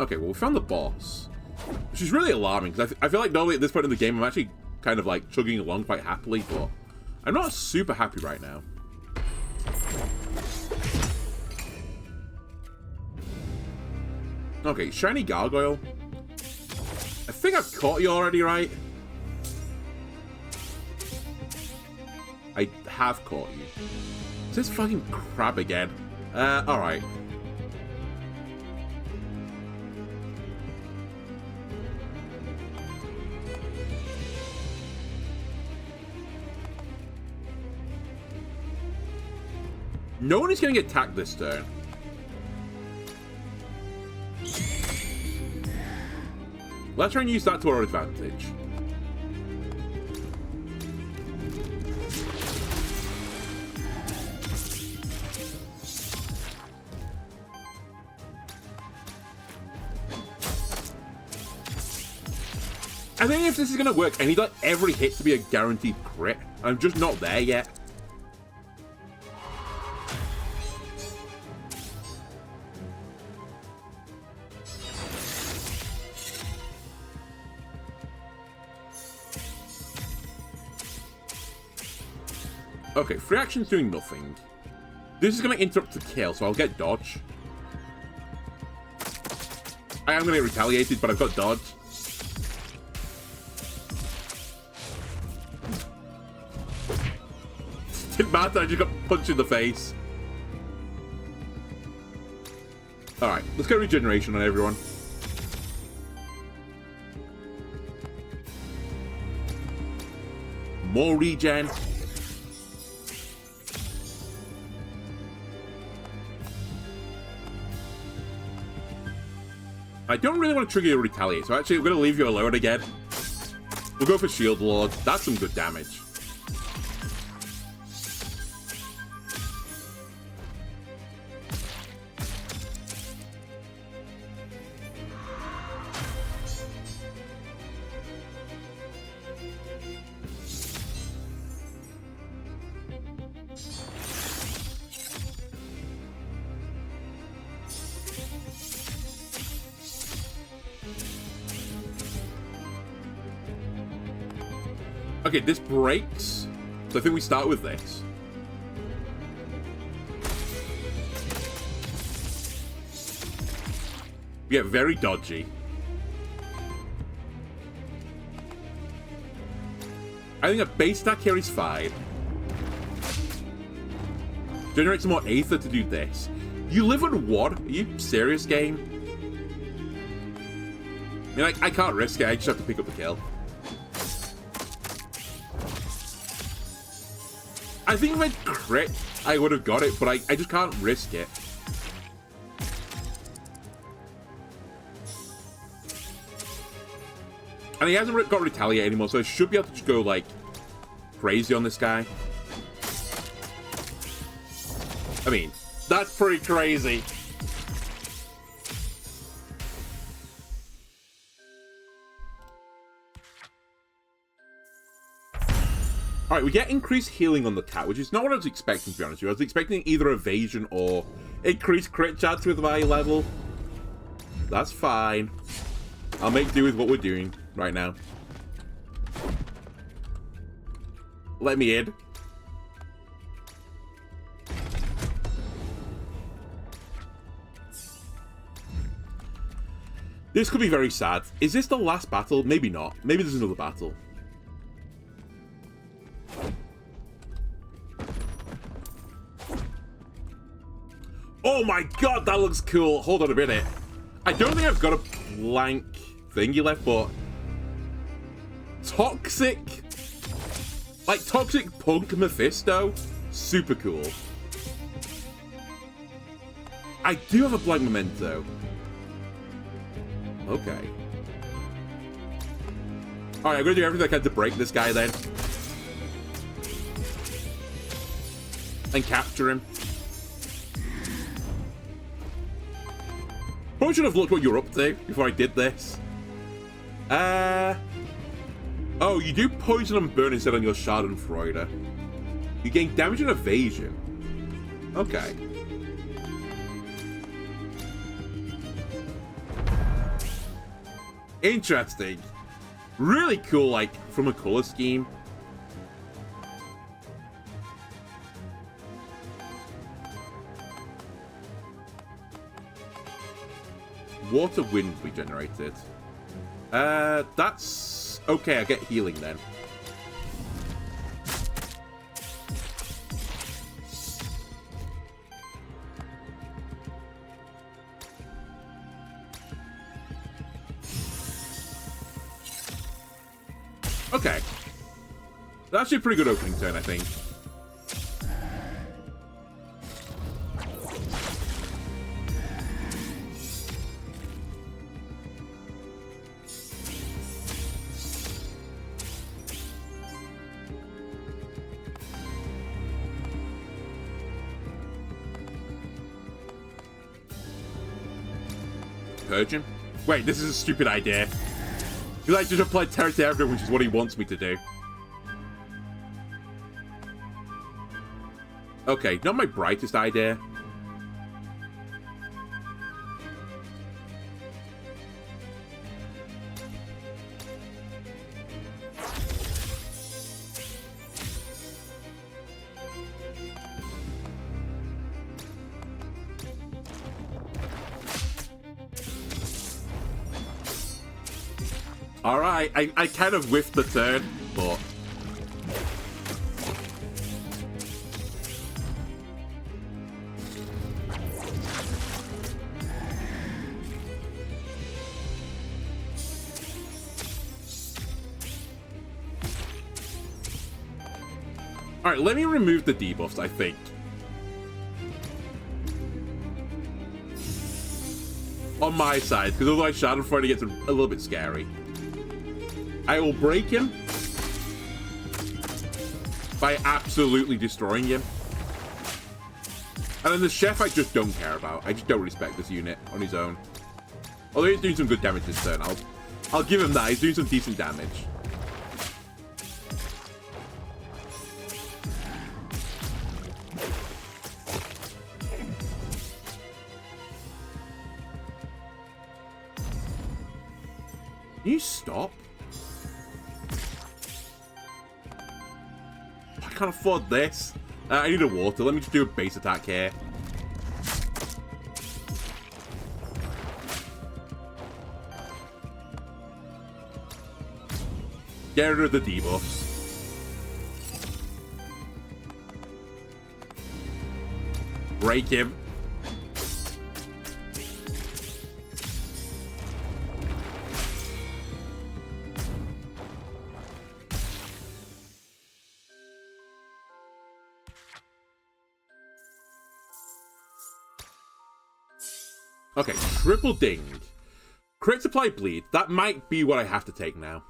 Okay, well, we found the boss. Which is really alarming, because I feel like normally at this point in the game, I'm actually kind of like chugging along quite happily, but I'm not super happy right now. Okay, shiny gargoyle. I think I've caught you already, right? I have caught you. Is this fucking crab again? Alright. No one is going to get attacked this turn. Let's try and use that to our advantage. I think if this is going to work, I need like every hit to be a guaranteed crit. I'm just not there yet. Okay, free action's doing nothing. This is going to interrupt the kill, so I'll get dodge. I am going to get retaliated, but I've got dodge. Didn't matter, I just got punched in the face. Alright, let's get regeneration on everyone. More regen. I don't really want to trigger your retaliate, so actually I'm going to leave you alone again. We'll go for Shield Lord. That's some good damage. Okay, this breaks, so I think we start with this. We get very dodgy. I think a base stack here is fine. Generate some more Aether to do this. You live on what? Are you serious, game? I mean, I can't risk it, I just have to pick up the kill. I think if I'd crit, I would have got it, but I just can't risk it. And he hasn't got retaliate anymore, so I should be able to just go, like, crazy on this guy. I mean, that's pretty crazy. Alright, we get increased healing on the cat, which is not what I was expecting, to be honest with you. I was expecting either evasion or increased crit chance with my level. That's fine. I'll make do with what we're doing right now. Let me in. This could be very sad. Is this the last battle? Maybe not. Maybe there's another battle. Oh my god, that looks cool. Hold on a minute. I don't think I've got a blank thingy left, but... Toxic... Like, Toxic Punk Mephisto? Super cool. I do have a blank memento. Okay. Alright, I'm gonna do everything I can to break this guy then. And capture him. Probably should have looked what you're up to before I did this. Oh, you do poison and burn instead on your Schadenfreude. You gain damage and evasion. Okay. Interesting. Really cool, like, from a color scheme. Water wind we generated. That's... Okay, I get healing then. Okay. That's actually a pretty good opening turn, I think. Purging? Wait, this is a stupid idea. He like just applied terror to everyone, which is what he wants me to do. Okay, not my brightest idea. Alright, I kind of whiffed the turn, but... Alright, let me remove the debuffs, I think. On my side, because otherwise Schadenfreude gets a little bit scary. I will break him by absolutely destroying him. And then the chef I just don't care about. I just don't respect this unit on his own. Although he's doing some good damage this turn. I'll give him that. He's doing some decent damage. Can you stop? I can't afford this. I need a water. Let me just do a base attack here. Get rid of the debuffs. Break him. Okay, triple ding. Crit supply bleed. That might be what I have to take now.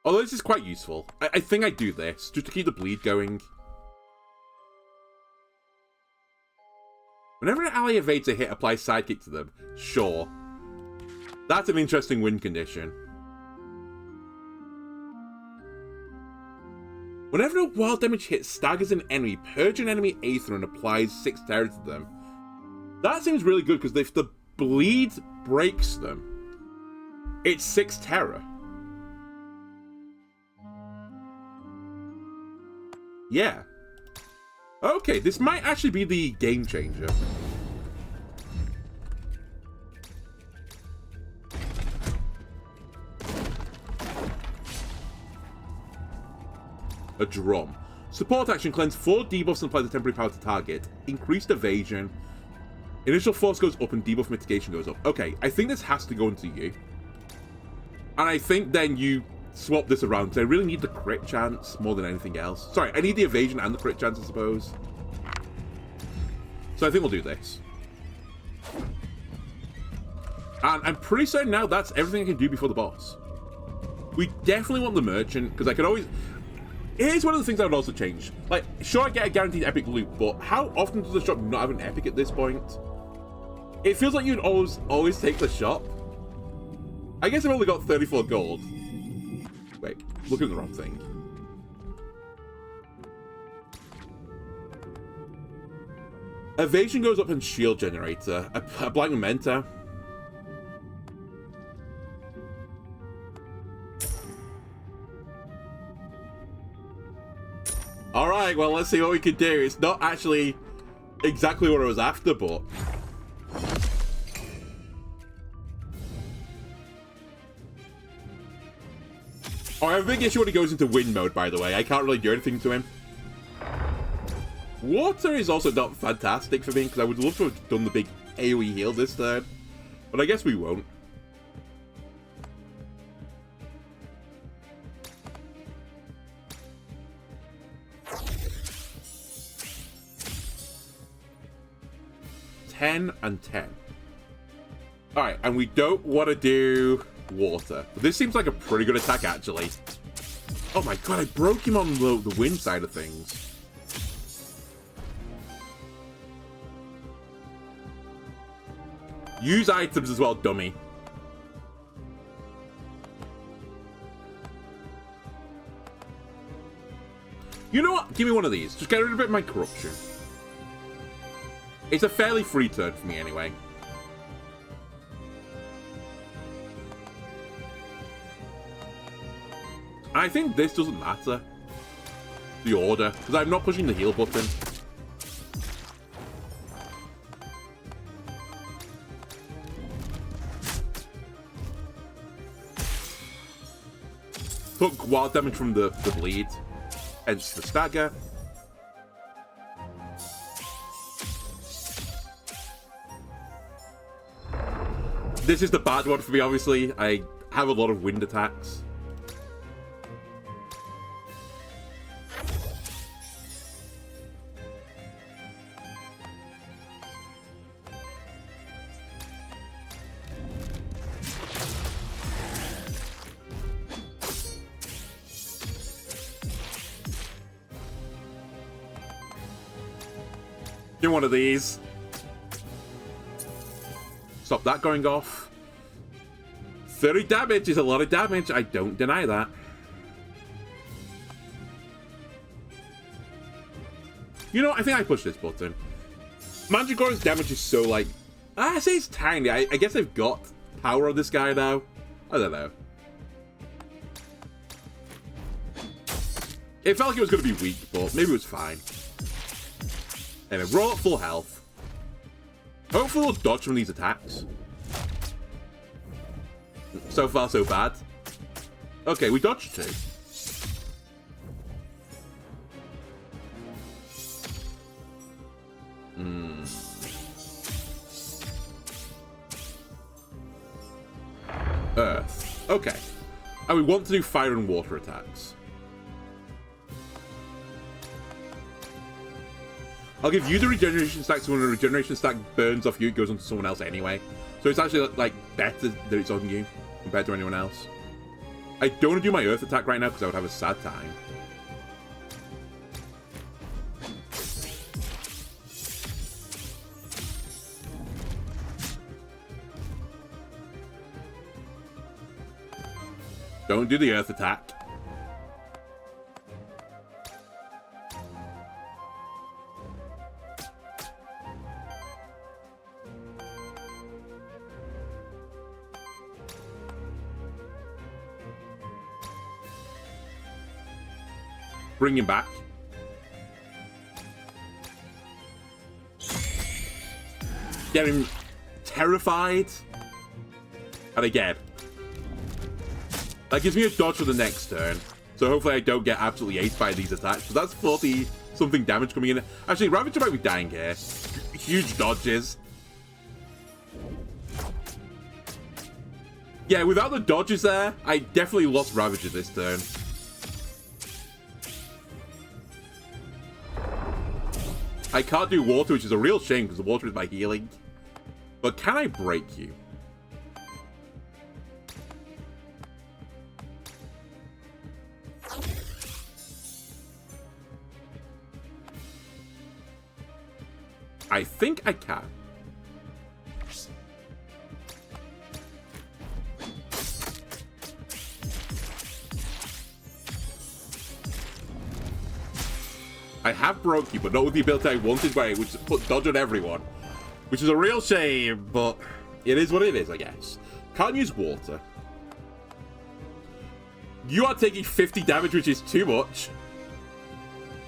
Although this is quite useful. I think I do this, just to keep the bleed going. Whenever an ally evades a hit, apply sidekick to them. Sure. That's an interesting win condition. Whenever a wild damage hit staggers an enemy, purge an enemy Aether and applies 6 terror to them. That seems really good, because if the bleed breaks them, it's 6 terror. Yeah. Okay, this might actually be the game changer. A drum. Support action, cleanse 4 debuffs and applies a temporary power to target. Increased evasion. Initial force goes up and debuff mitigation goes up. Okay, I think this has to go into you. And I think then you swap this around, because I really need the crit chance more than anything else. Sorry, I need the evasion and the crit chance, I suppose. So I think we'll do this. And I'm pretty certain now that's everything I can do before the boss. We definitely want the merchant, because I could always... Here's one of the things I would also change. Like, sure, I get a guaranteed epic loot, but how often does the shop not have an epic at this point? It feels like you'd always take the shop. I guess I've only got 34 gold. Wait, looking at the wrong thing. Evasion goes up in shield generator. A blank memento. Alright, well, let's see what we can do. It's not actually exactly what I was after, but... Oh, I have a big issue when he goes into wind mode, by the way. I can't really do anything to him. Water is also not fantastic for me, because I would love to have done the big AoE heal this turn. But I guess we won't. And 10. Alright, and we don't want to do water. This seems like a pretty good attack, actually. Oh my god, I broke him on the wind side of things. Use items as well, dummy. You know what? Give me one of these. Just get rid of a bit of my corruption. It's a fairly free turn for me, anyway. I think this doesn't matter. The order, because I'm not pushing the heal button. Took wild damage from the bleed. Hence the stagger. This is the bad one for me, obviously. I have a lot of wind attacks. Give me one of these. Stop that going off. 30 damage is a lot of damage. I don't deny that. You know, I think I pushed this button. Mandragora's damage is so, like... I say it's tiny. I guess I've got power on this guy now. I don't know. It felt like it was going to be weak, but maybe it was fine. Anyway, we're all at full health. Hopefully we'll dodge from these attacks. So far, so bad. Okay, we dodged 2. Earth. Okay. And we want to do fire and water attacks. I'll give you the regeneration stack, so when a regeneration stack burns off you, it goes onto someone else anyway. So it's actually, like, better that it's on you compared to anyone else. I don't want to do my earth attack right now because I would have a sad time. Don't do the earth attack. Bring him back. Get him terrified. And again. That gives me a dodge for the next turn. So hopefully I don't get absolutely aced by these attacks. So that's 40-something damage coming in. Actually, Ravager might be dying here. Huge dodges. Yeah, without the dodges there, I definitely lost Ravager this turn. I can't do water, which is a real shame because the water is my healing. But can I break you? I think I can. I have broke you, but not with the ability I wanted, where it would just put dodge on everyone. Which is a real shame, but it is what it is, I guess. Can't use water. You are taking 50 damage, which is too much.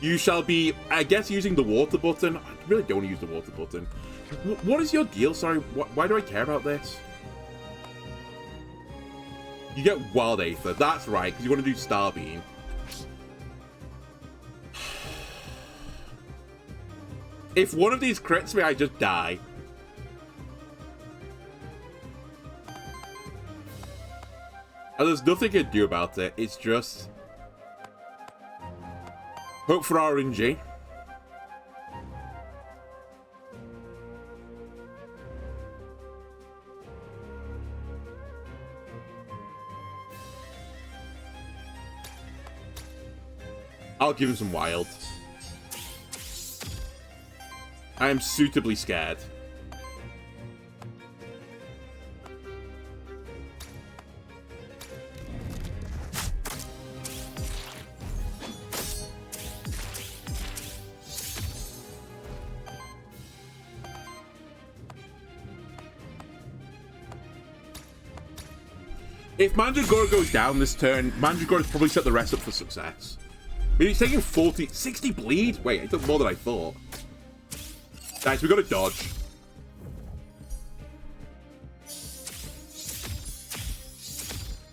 You shall be, I guess, using the water button. I really don't want to use the water button. What is your deal? Sorry, why do I care about this? You get Wild Aether. That's right, because you want to do Starbeam. If one of these crits me, I just die. And there's nothing I can do about it. It's just hope for RNG. I'll give him some wild. I am suitably scared. If Mandragora goes down this turn, Mandragora's probably set the rest up for success. I mean, he's taking 60 bleed? Wait, I took more than I thought. Guys, we got to dodge.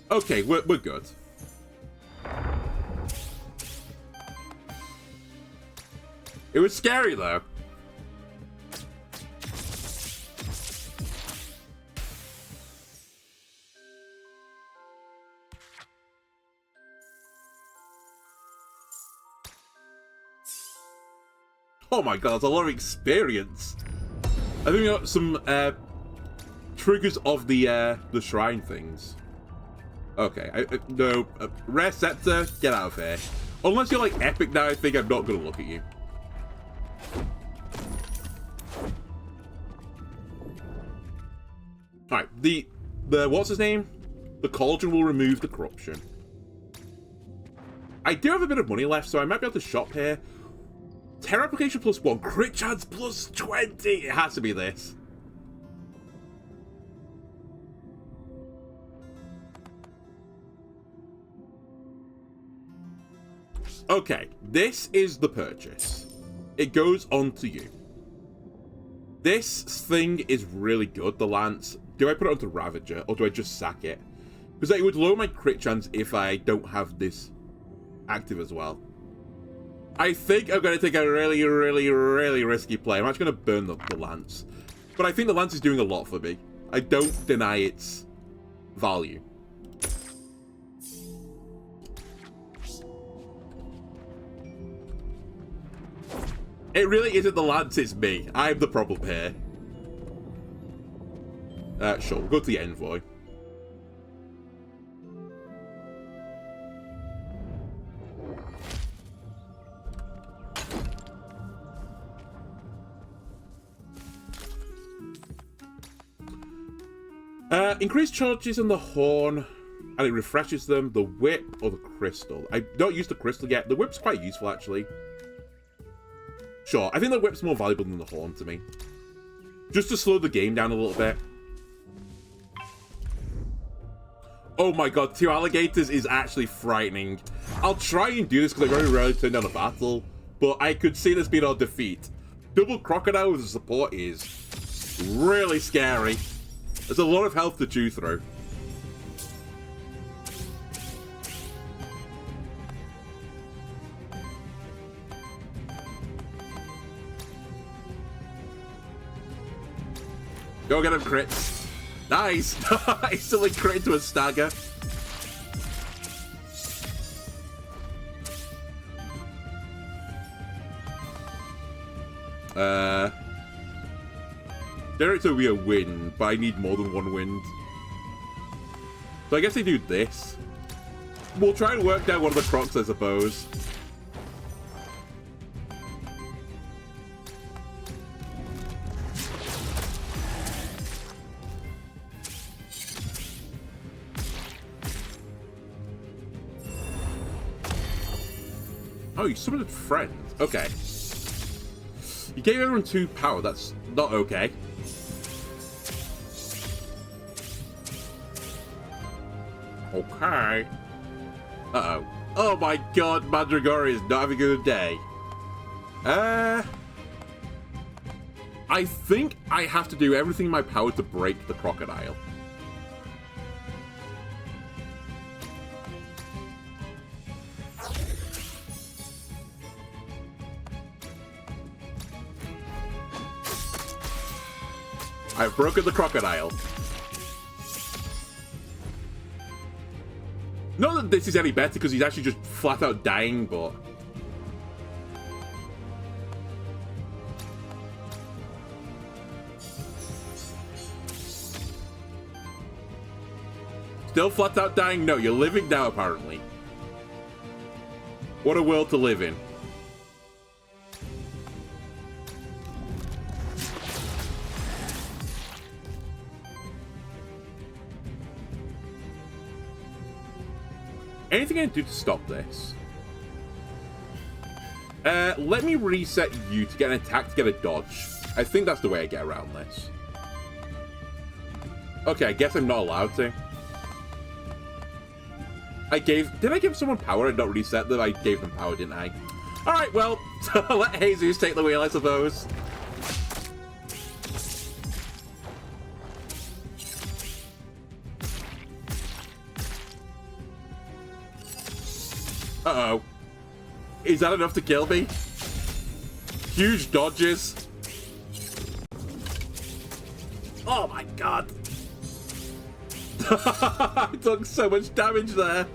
Okay, we're good. It was scary, though. Oh my god, that's a lot of experience. I think we got some triggers of the shrine things. Okay, no, Rare Scepter, get out of here. Unless you're like epic now, I think I'm not gonna look at you. Alright, the what's his name? The Cauldron will remove the corruption. I do have a bit of money left, so I might be able to shop here. Terror application +1, crit chance +20. It has to be this. Okay, this is the purchase. It goes on to you. This thing is really good, the lance. Do I put it onto Ravager, or do I just sack it? Because it would lower my crit chance if I don't have this active as well. I think I'm going to take a really, really, really risky play. I'm actually going to burn the lance. But I think the lance is doing a lot for me. I don't deny its value. It really isn't the lance, it's me. I'm the problem here. Sure, we'll go to the envoy. Increased charges on the horn, and it refreshes them. The whip or the crystal. I don't use the crystal yet. The whip's quite useful, actually. Sure, I think the whip's more valuable than the horn to me. Just to slow the game down a little bit. Oh my god, 2 alligators is actually frightening. I'll try and do this because I very rarely turn down a battle, but I could see this being our defeat. Double crocodile with a support is really scary. There's a lot of health to chew through. Go get him, crits. Nice! Instantly crit into a stagger. Generates will be a wind, but I need more than 1 wind. So I guess they do this. We'll try and work down one of the crocs, I suppose. Oh, you summoned a friend. Okay. You gave everyone 2 power. That's not okay. Okay. Uh-oh. Oh my god, Mandragora is not having a good day. I think I have to do everything in my power to break the crocodile. I've broken the crocodile. Not that this is any better because he's actually just flat out dying, but... Still flat out dying? No, you're living now, apparently. What a world to live in. Anything I can do to stop this? Let me reset you to get an attack to get a dodge. I think that's the way I get around this. Okay, I guess I'm not allowed to. Did I give someone power and not reset them? I gave them power, didn't I? Alright, well, let Jesus take the wheel, I suppose. Uh-oh. Is that enough to kill me? Huge dodges. Oh my god. I took so much damage there.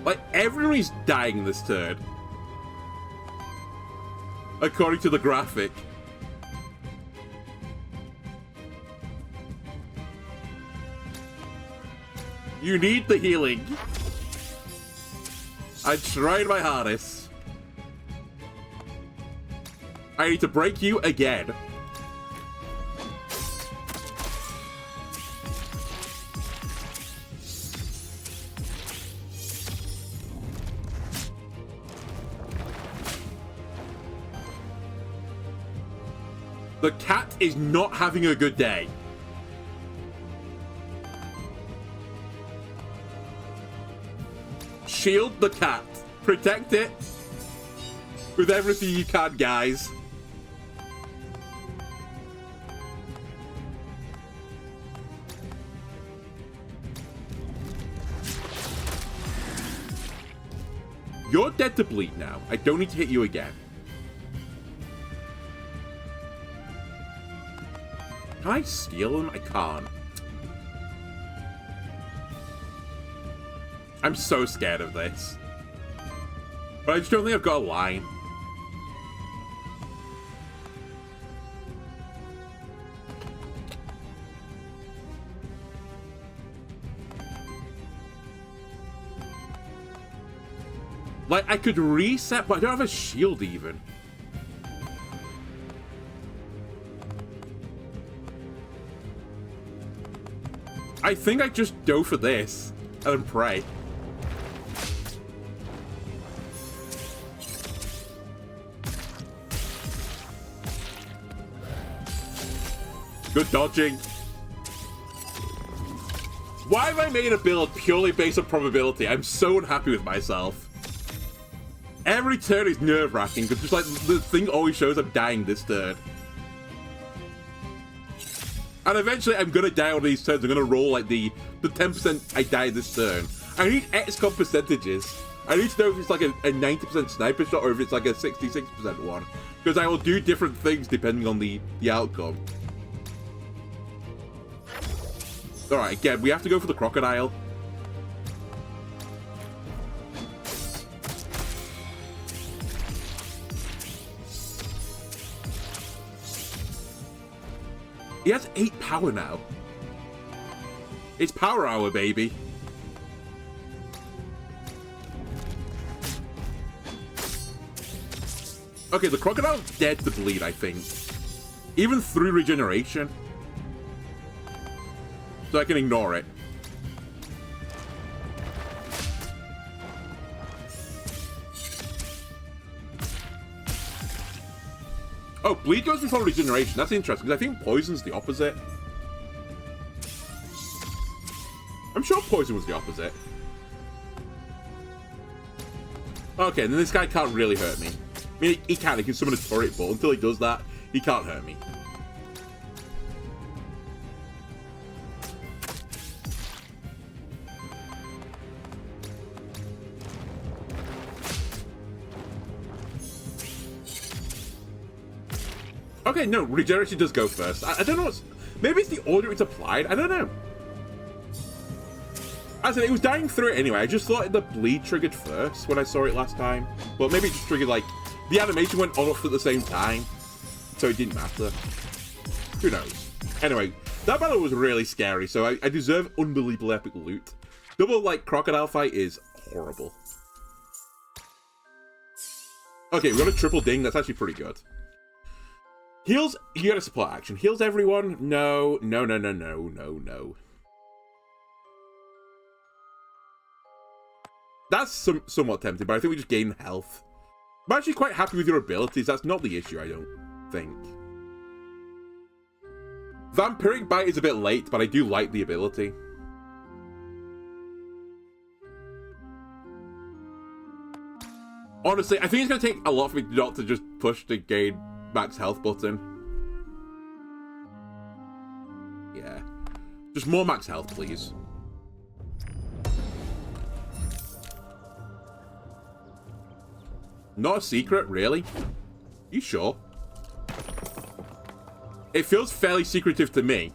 Like, everybody's dying this turn. According to the graphic. You need the healing. I tried my hardest. I need to break you again. The cat is not having a good day. Shield the cat. Protect it with everything you can, guys. You're dead to bleed now. I don't need to hit you again. Can I steal him? I can't. I'm so scared of this. But I just don't think I've got a line. Like, I could reset, but I don't have a shield even. I think I just go for this and then pray. Good dodging. Why have I made a build purely based on probability? I'm so unhappy with myself. Every turn is nerve-wracking, because just like the thing always shows I'm dying this turn. And eventually I'm gonna die on these turns. I'm gonna roll like the 10% I die this turn. I need XCOM percentages. I need to know if it's like a 90% sniper shot or if it's like a 66% one. Because I will do different things depending on the outcome. Alright, again, we have to go for the crocodile. He has 8 power now. It's power hour, baby. Okay, the crocodile's dead to bleed, I think. Even through regeneration. So I can ignore it. Oh, bleed goes before regeneration. That's interesting, because I think poison's the opposite. I'm sure poison was the opposite. Okay, and then this guy can't really hurt me. I mean, he can summon a turret, but until he does that, he can't hurt me. Okay, no, regeneration does go first. I don't know what's... Maybe it's the order it's applied. I don't know. I said, it was dying through it anyway. I just thought the bleed triggered first when I saw it last time. But maybe it just triggered, like... The animation went on off at the same time. So it didn't matter. Who knows? Anyway, that battle was really scary, so I deserve unbelievable epic loot. Double, like, crocodile fight is horrible. Okay, we got a triple ding. That's actually pretty good. Heals, you got a support action. Heals everyone? No, no, no, no, no, no, no. That's somewhat tempting, but I think we just gain health. I'm actually quite happy with your abilities. That's not the issue, I don't think. Vampiric Bite is a bit late, but I do like the ability. Honestly, I think it's going to take a lot for me not to just push the gain max health button. Yeah. Just more max health, please. Not a secret, really? You sure? It feels fairly secretive to me.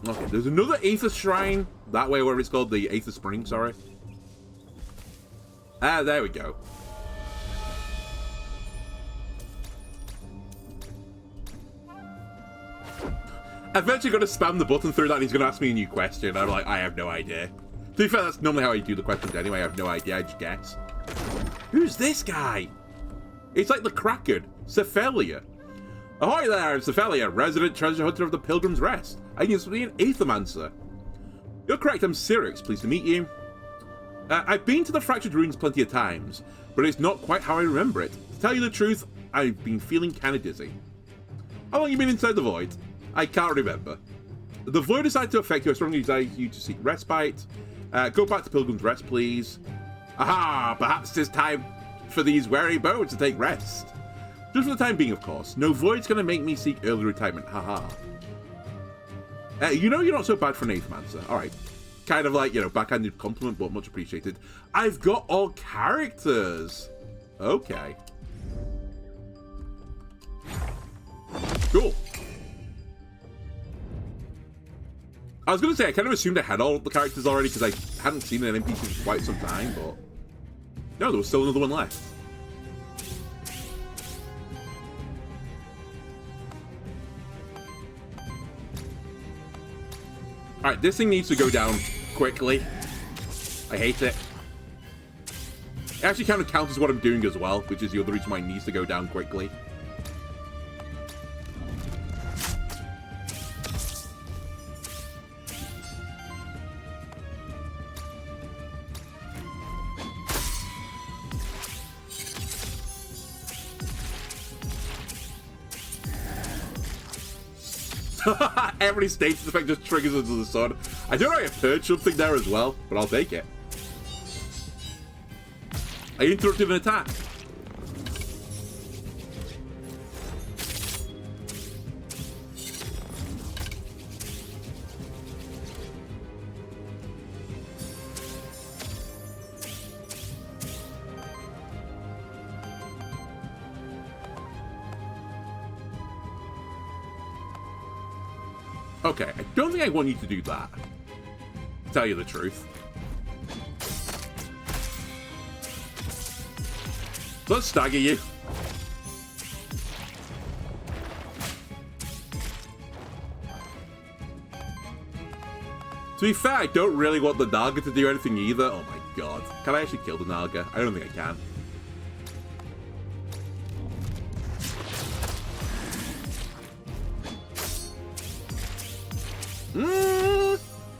Okay, there's another Aether Shrine. That way, whatever it's called, the Aether Spring, sorry. Ah, there we go. I'm eventually going to spam the button through that and he's going to ask me a new question. I'm like, I have no idea. To be fair, that's normally how I do the questions anyway. I have no idea, I just guess. Who's this guy? It's like the Kraken, Cephalia. Ahoy there, I'm Cephalia, resident treasure hunter of the Pilgrim's Rest. I used to be an Aethermancer. You're correct, I'm Sirix, pleased to meet you. I've been to the Fractured Ruins plenty of times, but it's not quite how I remember it. To tell you the truth, I've been feeling kinda dizzy. How long have you been inside the Void? I can't remember. The Void decided to affect you, I strongly desire you to seek respite. Go back to Pilgrim's Rest, please. Aha! Perhaps it's time for these weary bones to take rest. Just for the time being, of course. No Void's gonna make me seek early retirement, haha. You know you're not so bad for an Aethermancer. Alright. Kind of like, you know, backhanded compliment, but much appreciated. I've got all characters! Okay. Cool. I was going to say, I kind of assumed I had all the characters already because I hadn't seen an NPC for quite some time, but... No, there was still another one left. Alright, this thing needs to go down quickly. I hate it. It actually kind of counts as what I'm doing as well, which is the other reason why it needs to go down quickly. Every status effect just triggers under the sun. I don't know if I heard something there as well, but I'll take it. I interrupted an attack. Okay, I don't think I want you to do that, to tell you the truth. So let's stagger you. To be fair, I don't really want the Naga to do anything either. Oh my god. Can I actually kill the Naga? I don't think I can.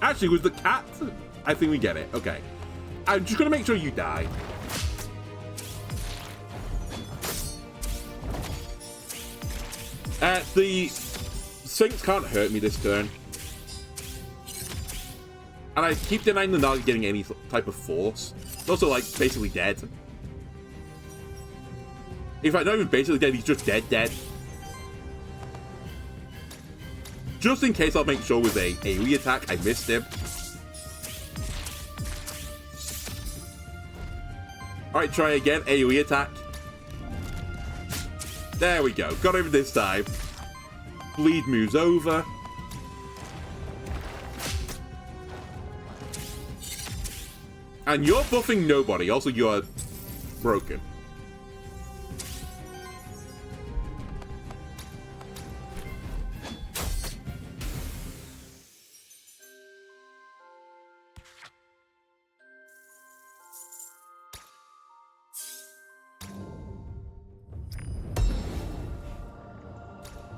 Actually, was the cat? I think we get it. Okay. I'm just going to make sure you die. The Sphinx can't hurt me this turn. And I keep denying the Naga getting any type of force. It's also, like, basically dead. In fact, not even basically dead, he's just dead. Just in case, I'll make sure with a AoE attack, I missed him. Alright, try again. AoE attack. There we go. Got over this time. Bleed moves over. And you're buffing nobody. Also, you're broken.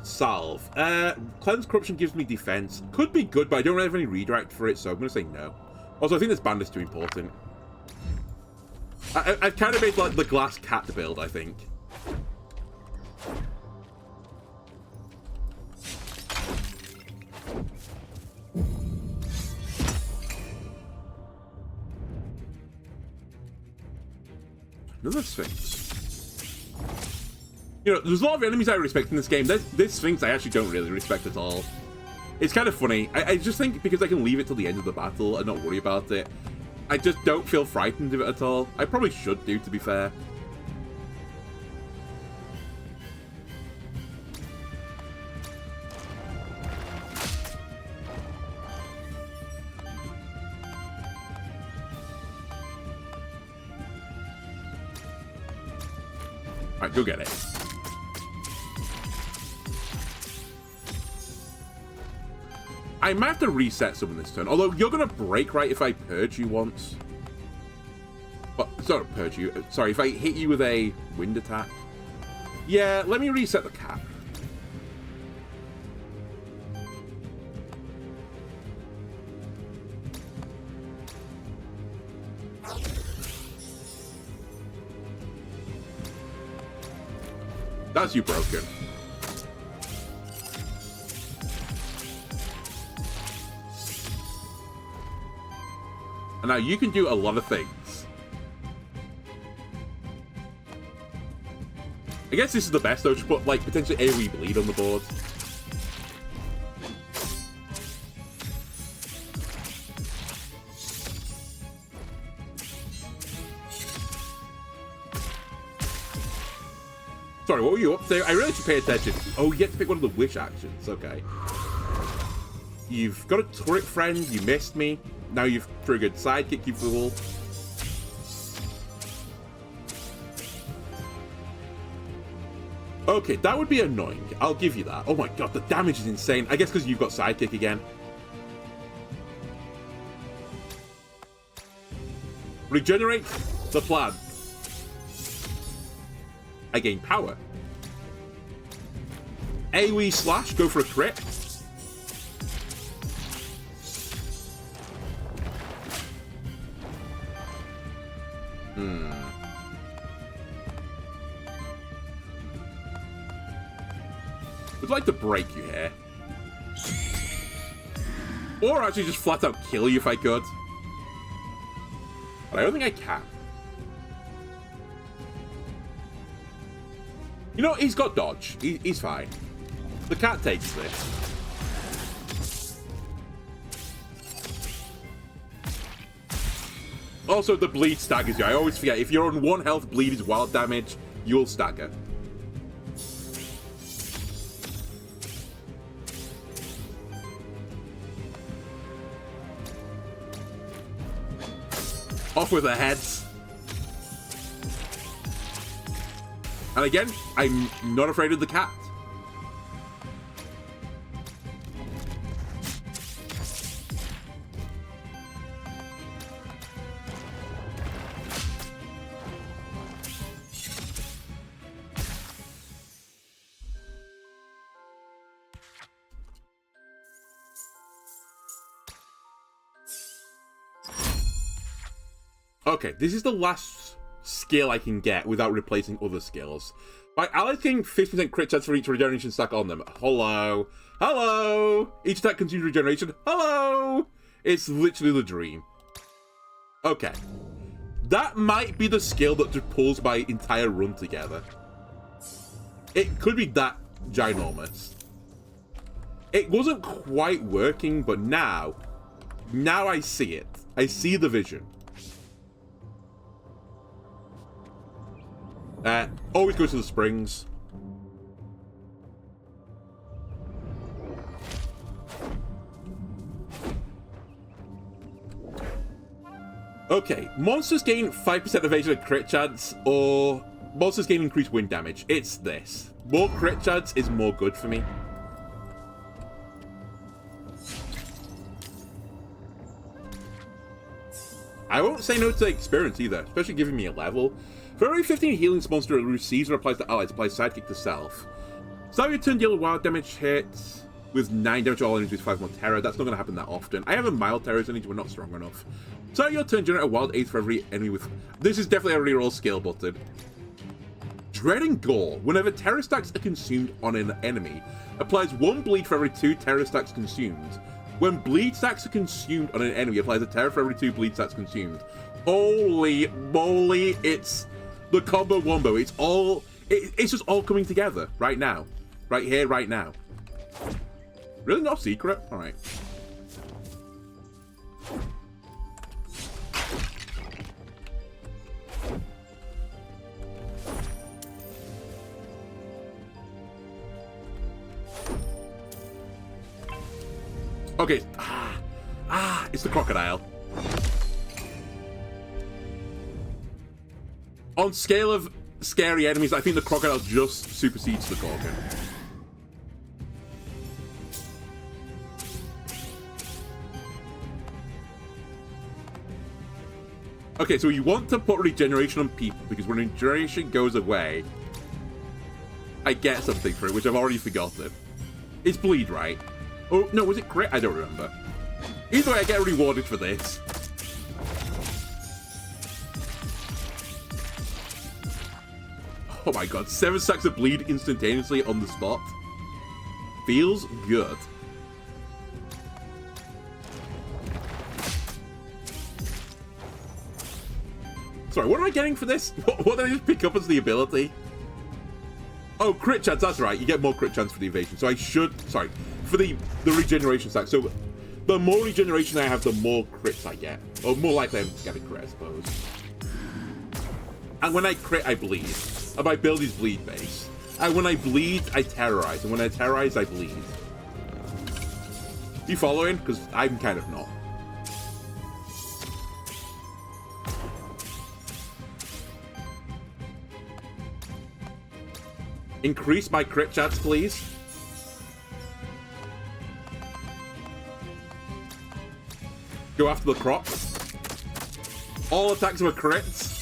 Salve. Cleanse Corruption gives me defense. Could be good, but I don't really have any redirect for it, so I'm going to say no. Also, I think this band is too important. I've kind of made like the glass cat build, I think. Another Sphinx. You know, there's a lot of enemies I respect in this game. This Sphinx I actually don't really respect at all. It's kind of funny. I just think because I can leave it till the end of the battle and not worry about it, I just don't feel frightened of it at all. I probably should do, to be fair. Alright, go get it. I might have to reset some of this turn. Although, you're going to break, right, if I purge you once. But, sorry, purge you. Sorry, if I hit you with a wind attack. Yeah, let me reset the cat. That's you broken. And now you can do a lot of things. I guess this is the best though, to put like potentially AoE bleed on the board. Sorry, what were you up to? I really should pay attention. Oh, you get to pick one of the wish actions. Okay. You've got a turret friend. You missed me. Now you've triggered sidekick, you fool. Okay, that would be annoying. I'll give you that. Oh my god, the damage is insane. I guess because you've got sidekick again. Regenerate the plant. I gain power. AoE slash, go for a crit. Would like to break you here. Or actually just flat out kill you if I could. But I don't think I can. You know, he's got dodge. He's fine. The cat takes this. Also, the bleed staggers you. I always forget. If you're on 1 health, bleed is wild damage. You'll stagger. Off with the heads. And again, I'm not afraid of the cat. Okay, this is the last skill I can get without replacing other skills. By allocating 50% crit chance for each regeneration stack on them. Hello. Hello. Each attack consumes regeneration. Hello. It's literally the dream. Okay. That might be the skill that just pulls my entire run together. It could be that ginormous. It wasn't quite working, but now I see it. I see the vision. Always go to the springs. Okay, monsters gain 5% evasion and crit chance, or monsters gain increased wind damage. It's this. More crit chance is more good for me. I won't say no to experience either, especially giving me a level. For every 15 healing monster receives or applies to allies, applies sidekick to self. Start your turn deal wild damage hits with 9 damage to all enemies with 5 more terror. That's not going to happen that often. I have a mild terror energy, but not strong enough. Start your turn, generate a wild aid for every enemy with... This is definitely a reroll skill button. Dread and Gore. Whenever terror stacks are consumed on an enemy, applies 1 bleed for every 2 terror stacks consumed. When bleed stacks are consumed on an enemy, applies a terror for every 2 bleed stacks consumed. Holy moly, it's... the combo wombo. It's all... It's just all coming together right now. Right here, right now. Really no secret? Alright. Okay. It's the crocodile. On scale of scary enemies, I think the crocodile just supersedes the Gorgon. Okay, so you want to put regeneration on people, because when regeneration goes away, I get something for it, which I've already forgotten. It's bleed, right? Oh, no, was it crit? I don't remember. Either way, I get rewarded for this. Oh my god, 7 stacks of bleed instantaneously on the spot. Feels good. Sorry, what am I getting for this? What did I just pick up as the ability? Oh, crit chance, that's right. You get more crit chance for the evasion. So I should... Sorry, for the regeneration stack. So the more regeneration I have, the more crits I get. Or more likely I'm to get a crit, I suppose. And when I crit, I bleed. And my build is bleed base. And when I bleed, I terrorize. And when I terrorize, I bleed. You following? Because I'm kind of not. Increase my crit chance, please. Go after the croc. All attacks were crits.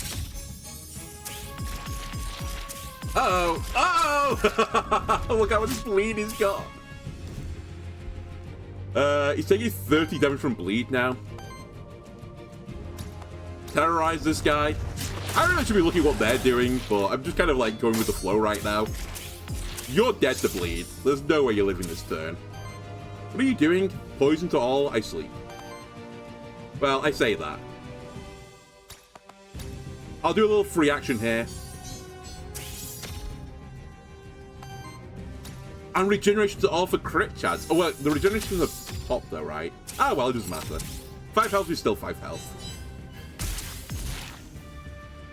Uh-oh. Oh! Look how much bleed he's got. He's taking 30 damage from bleed now. Terrorize this guy. I really should be looking at what they're doing, but I'm just kind of like going with the flow right now. You're dead to bleed. There's no way you're living this turn. What are you doing? Poison to all, I sleep. Well, I say that. I'll do a little free action here. And regeneration to all for crit chance. Oh, well, the regeneration is a pop though, right? Ah, well, it doesn't matter. 5 health is still 5 health.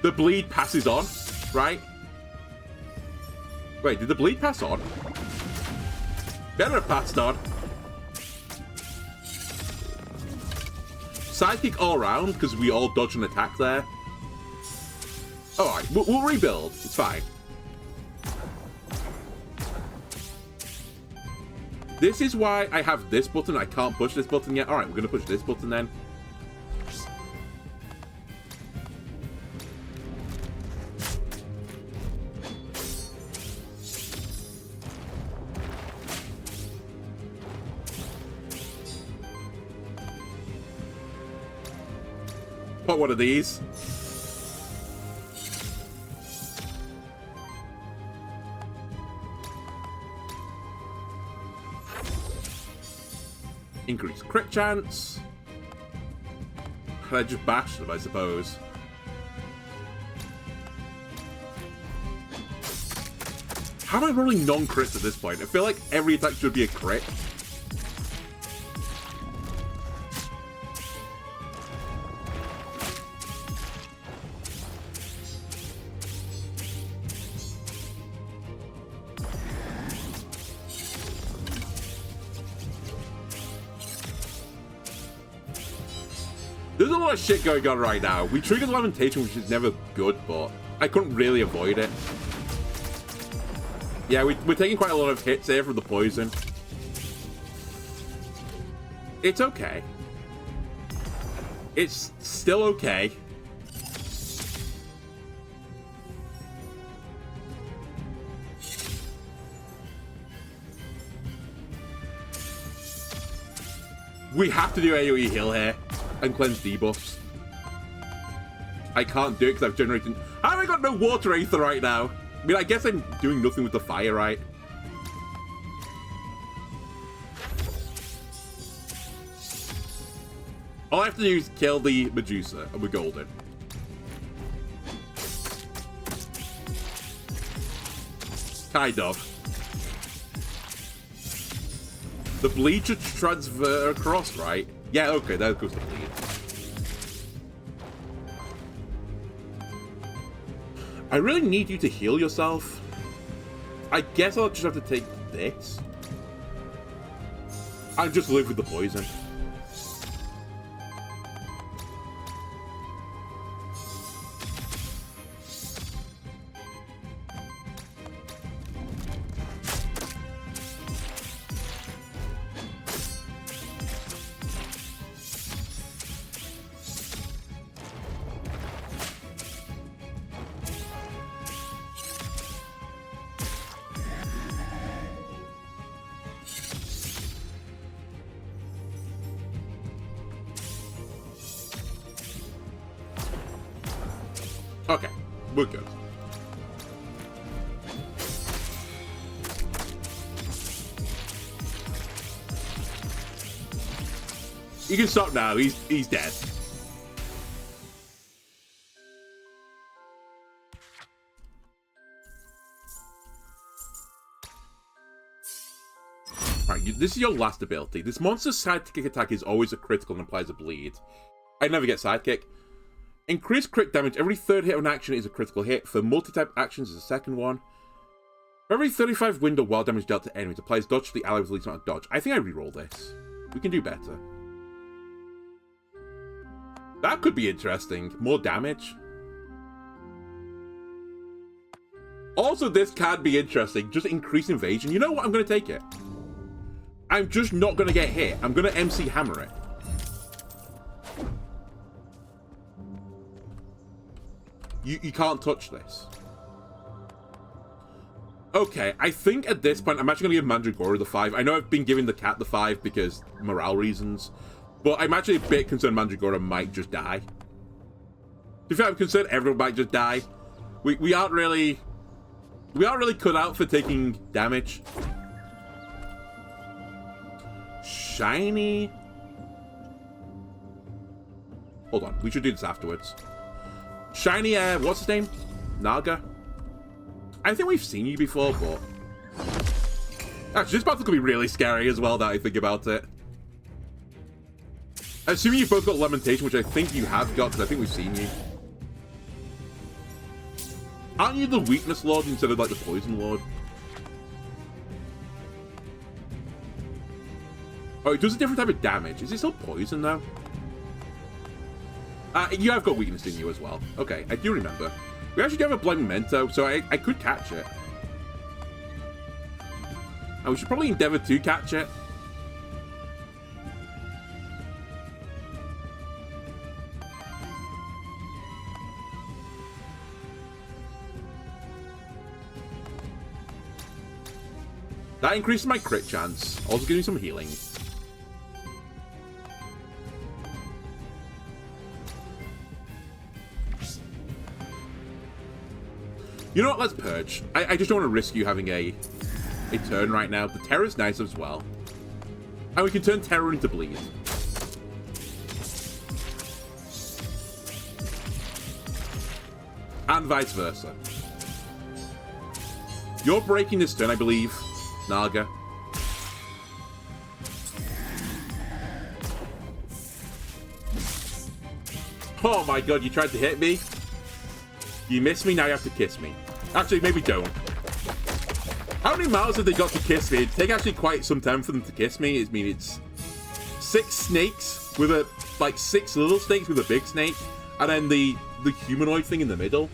The bleed passes on, right? Wait, did the bleed pass on? Better have passed on. Sidekick all around, because we all dodge an attack there. Alright, we'll rebuild. It's fine. This is why I have this button. I can't push this button yet. Alright, we're going to push this button then. Put one of these. Increase crit chance. I just bashed them, I suppose. How am I rolling non-crits at this point? I feel like every attack should be a crit. There's a lot of shit going on right now. We triggered Lamentation, which is never good, but I couldn't really avoid it. Yeah, we're taking quite a lot of hits here from the poison. It's okay. It's still okay. We have to do AoE heal here. And cleanse debuffs. I can't do it because I've generated... How have I got no water aether right now? I mean, I guess I'm doing nothing with the fire, right? All I have to do is kill the Medusa, and we're golden. Kind of. The bleed should transfer across, right? Yeah, okay, there goes the bleed. I really need you to heal yourself. I guess I'll just have to take this. I'll just live with the poison. Okay, we're good. You can stop now, he's dead. Alright, this is your last ability. This monster's sidekick attack is always a critical and applies a bleed. I never get sidekick. Increased crit damage. Every third hit of an action is a critical hit. For multi-type actions is the second one. For every 35 wind or wild damage dealt to enemies, applies dodge to the ally with the least amount of dodge. I think I reroll this. We can do better. That could be interesting. More damage. Also, this can be interesting. Just increase invasion. You know what? I'm going to take it. I'm just not going to get hit. I'm going to MC hammer it. You can't touch this. Okay, I think at this point, I'm actually going to give Mandragora the 5. I know I've been giving the cat the 5 because morale reasons, but I'm actually a bit concerned Mandragora might just die. To be fair, I'm concerned everyone might just die. We aren't really cut out for taking damage. shiny. Hold on, we should do this afterwards. Shiny, what's his name? Naga? I think we've seen you before, but... Actually, this battle could be really scary as well, now I think about it. Assuming you've both got Lamentation, which I think you have got, because I think we've seen you. Aren't you the Weakness Lord instead of, like, the Poison Lord? Oh, it does a different type of damage. Is it still poison, though? You have got weakness in you as well. Okay, I do remember. We actually do have a Blind Memento, so I could catch it. And we should probably endeavor to catch it. That increases my crit chance. Also gives me some healing. You know what? Let's purge. I just don't want to risk you having a turn right now. The Terror's nice as well. And we can turn Terror into Bleed. And vice versa. You're breaking this turn, I believe, Naga. Oh my god, you tried to hit me? You missed me, now you have to kiss me. Actually, maybe don't. How many miles have they got to kiss me? It'd take actually quite some time for them to kiss me. I mean, it's 6 snakes with a, like 6 little snakes with a big snake, and then the humanoid thing in the middle.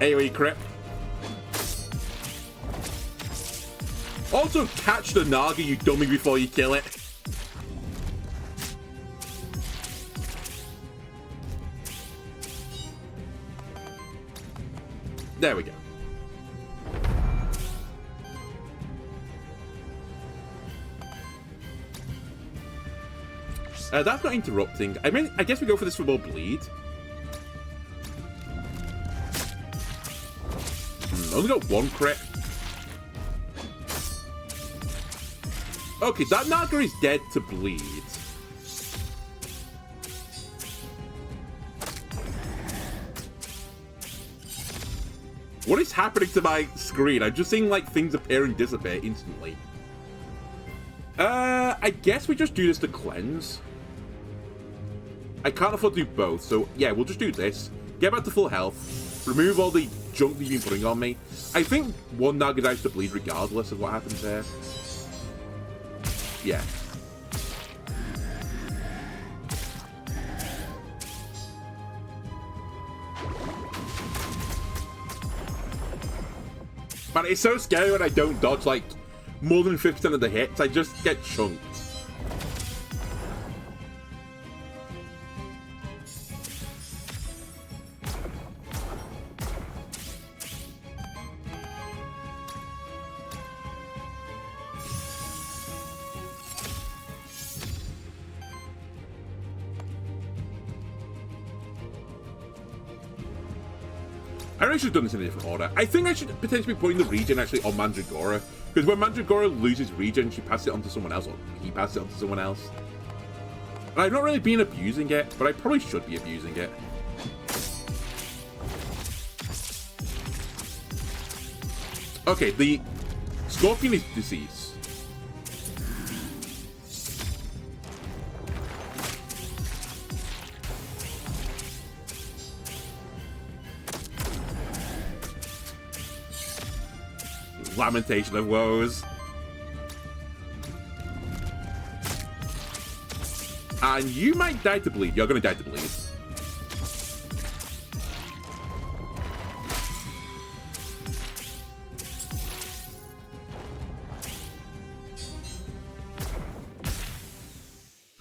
AoE crit. Also catch the Naga, you dummy, before you kill it. There we go. That's not interrupting. I mean, I guess we go for this for more bleed. Only got 1 crit. Okay, that Naga is dead to bleed. What is happening to my screen? I'm just seeing like things appear and disappear instantly. I guess we just do this to cleanse. I can't afford to do both, so yeah, we'll just do this. Get back to full health. Remove all the junk that you've been putting on me. I think 1 Naga dies to bleed regardless of what happens here. Yeah. But it's so scary when I don't dodge like more than 50% of the hits. I just get chunked. I really should have done this in a different order. I think I should potentially be putting the regen actually on Mandragora. Because when Mandragora loses regen, she passes it on to someone else, or he passes it on to someone else. And I've not really been abusing it, but I probably should be abusing it. Okay, the Scorpion is deceased. Lamentation of Woes. And you might die to bleed. You're gonna die to bleed.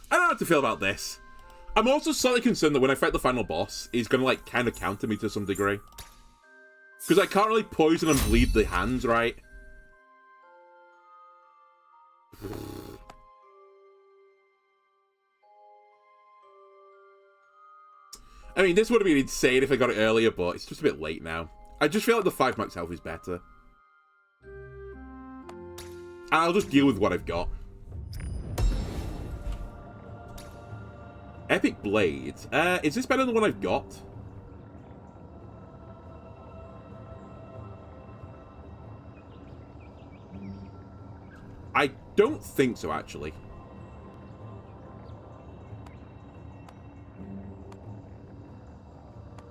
I don't know how to feel about this. I'm also slightly concerned that when I fight the final boss, he's gonna like kind of counter me to some degree. Because I can't really poison and bleed the hands, right? I mean, this would have been insane if I got it earlier, but it's just a bit late now. I just feel like the 5 max health is better. I'll just deal with what I've got. Epic Blade. Is this better than the one I've got? I don't think so, actually.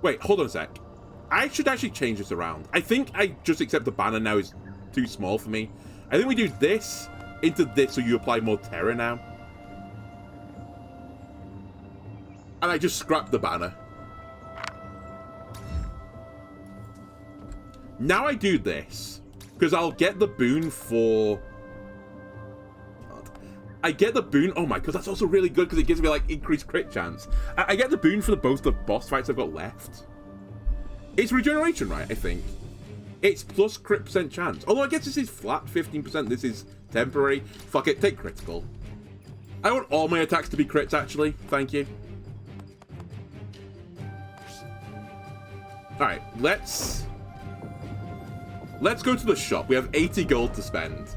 Wait, hold on a sec. I should actually change this around. I think I just accept the banner now is too small for me. I think we do this into this so you apply more terror now. And I just scrap the banner. Now I do this, because I'll get the boon for... I get the boon... Oh my god, that's also really good, because it gives me, like, increased crit chance. I get the boon for both the boss fights I've got left. It's regeneration, right, I think. It's plus crit percent chance. Although I guess this is flat 15%, this is temporary. Fuck it, take critical. I want all my attacks to be crits, actually. Thank you. Alright, let's go to the shop. We have 80 gold to spend.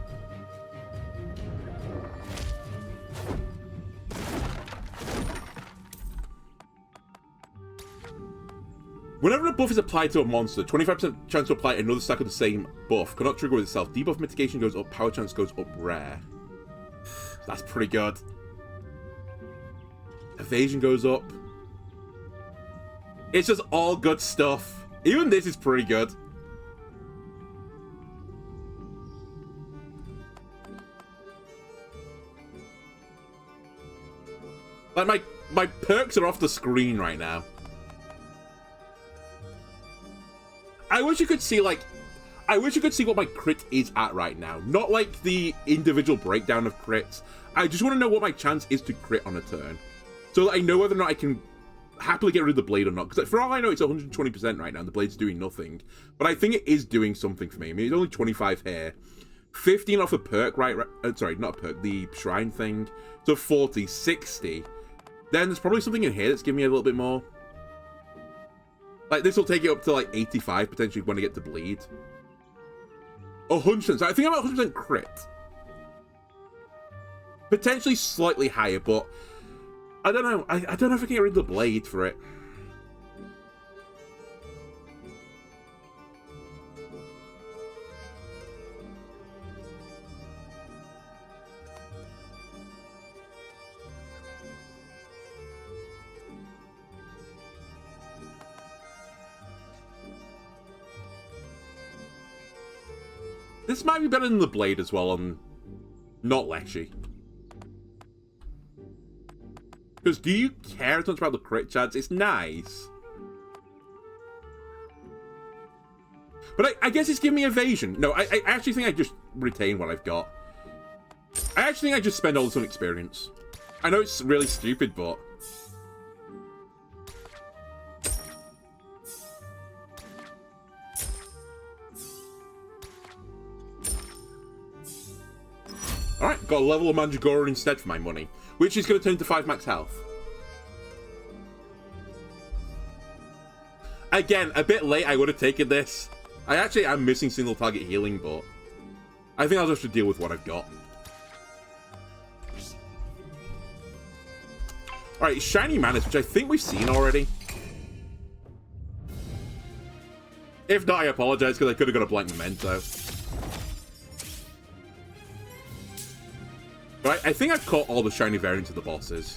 Whenever a buff is applied to a monster, 25% chance to apply another stack of the same buff cannot trigger with itself. Debuff mitigation goes up, power chance goes up rare. That's pretty good. Evasion goes up. It's just all good stuff. Even this is pretty good. Like, my perks are off the screen right now. I wish you could see, like... I wish you could see what my crit is at right now. Not, like, the individual breakdown of crits. I just want to know what my chance is to crit on a turn. So that I know whether or not I can happily get rid of the blade or not. Because for all I know, it's 120% right now, and the blade's doing nothing. But I think it is doing something for me. I mean, it's only 25 here. 15 off a perk, right? Sorry, not a perk, the shrine thing. So 40, 60. Then there's probably something in here that's giving me a little bit more. Like, this will take it up to, like, 85, potentially, when I get to bleed. 100%. So I think I'm at 100% crit. Potentially slightly higher, but... I don't know. I don't know if I can get rid of the blade for it. This might be better than the blade as well on not Leshy. Because do you care as much about the crit chance? It's nice. But I guess it's giving me evasion. No, I actually think I just retain what I've got. I actually think I just spend all this on experience. I know it's really stupid, but... Alright, got a level of Mandragora instead for my money, which is going to turn into 5 max health. Again, a bit late, I would have taken this. I actually am missing single target healing, but I think I'll just have to deal with what I've got. Alright, Shiny Manus, which I think we've seen already. If not, I apologize, because I could have got a blank memento. Right, I think I've caught all the shiny variants of the bosses.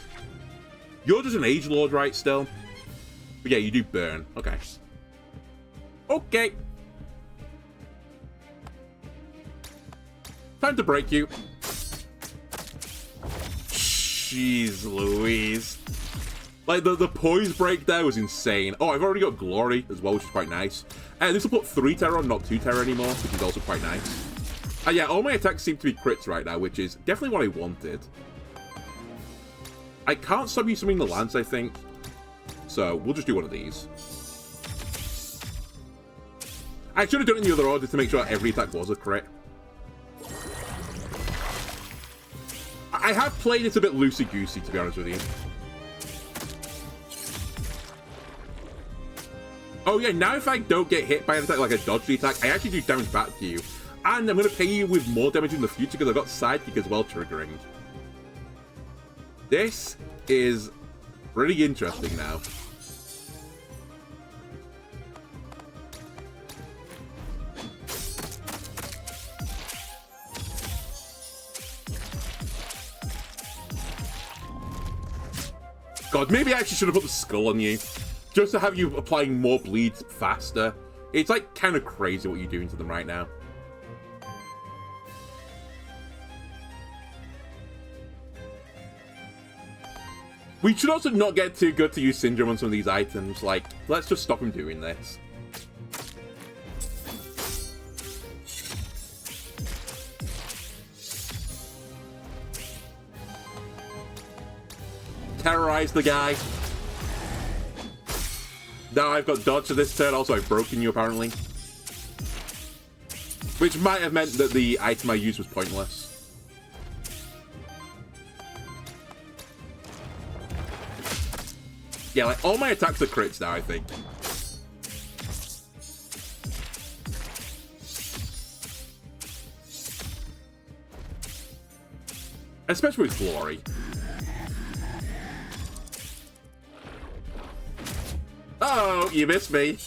You're just an Agelord, right, still? But yeah, you do burn. Okay. Okay. Time to break you. Jeez Louise. Like, the poise break there was insane. Oh, I've already got Glory as well, which is quite nice. And this will put 3 terror on, not 2 terror anymore, which is also quite nice. Yeah, all my attacks seem to be crits right now, which is definitely what I wanted. I can't stop you summoning the Lance, I think. So, we'll just do one of these. I should have done it in the other order to make sure every attack was a crit. I have played it a bit loosey-goosey, to be honest with you. Oh yeah, now if I don't get hit by an attack, like a dodge attack, I actually do damage back to you. And I'm going to pay you with more damage in the future because I've got Sidekick as well triggering. This is pretty interesting now. God, maybe I actually should have put the skull on you. Just to have you applying more bleeds faster. It's like kind of crazy what you're doing to them right now. We should also not get too good to use Syndrome on some of these items. Like, let's just stop him doing this. Terrorize the guy. Now I've got dodge to this turn. Also, I've broken you, apparently. Which might have meant that the item I used was pointless. Yeah, like, all my attacks are crits now, I think. Especially with Glory. Oh, you missed me.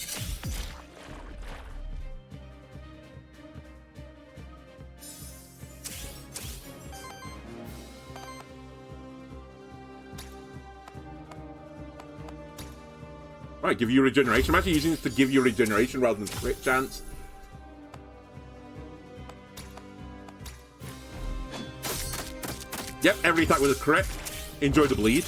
Right, give you regeneration. I'm actually using this to give you regeneration rather than crit chance. Yep, every attack with a crit. Enjoy the bleed.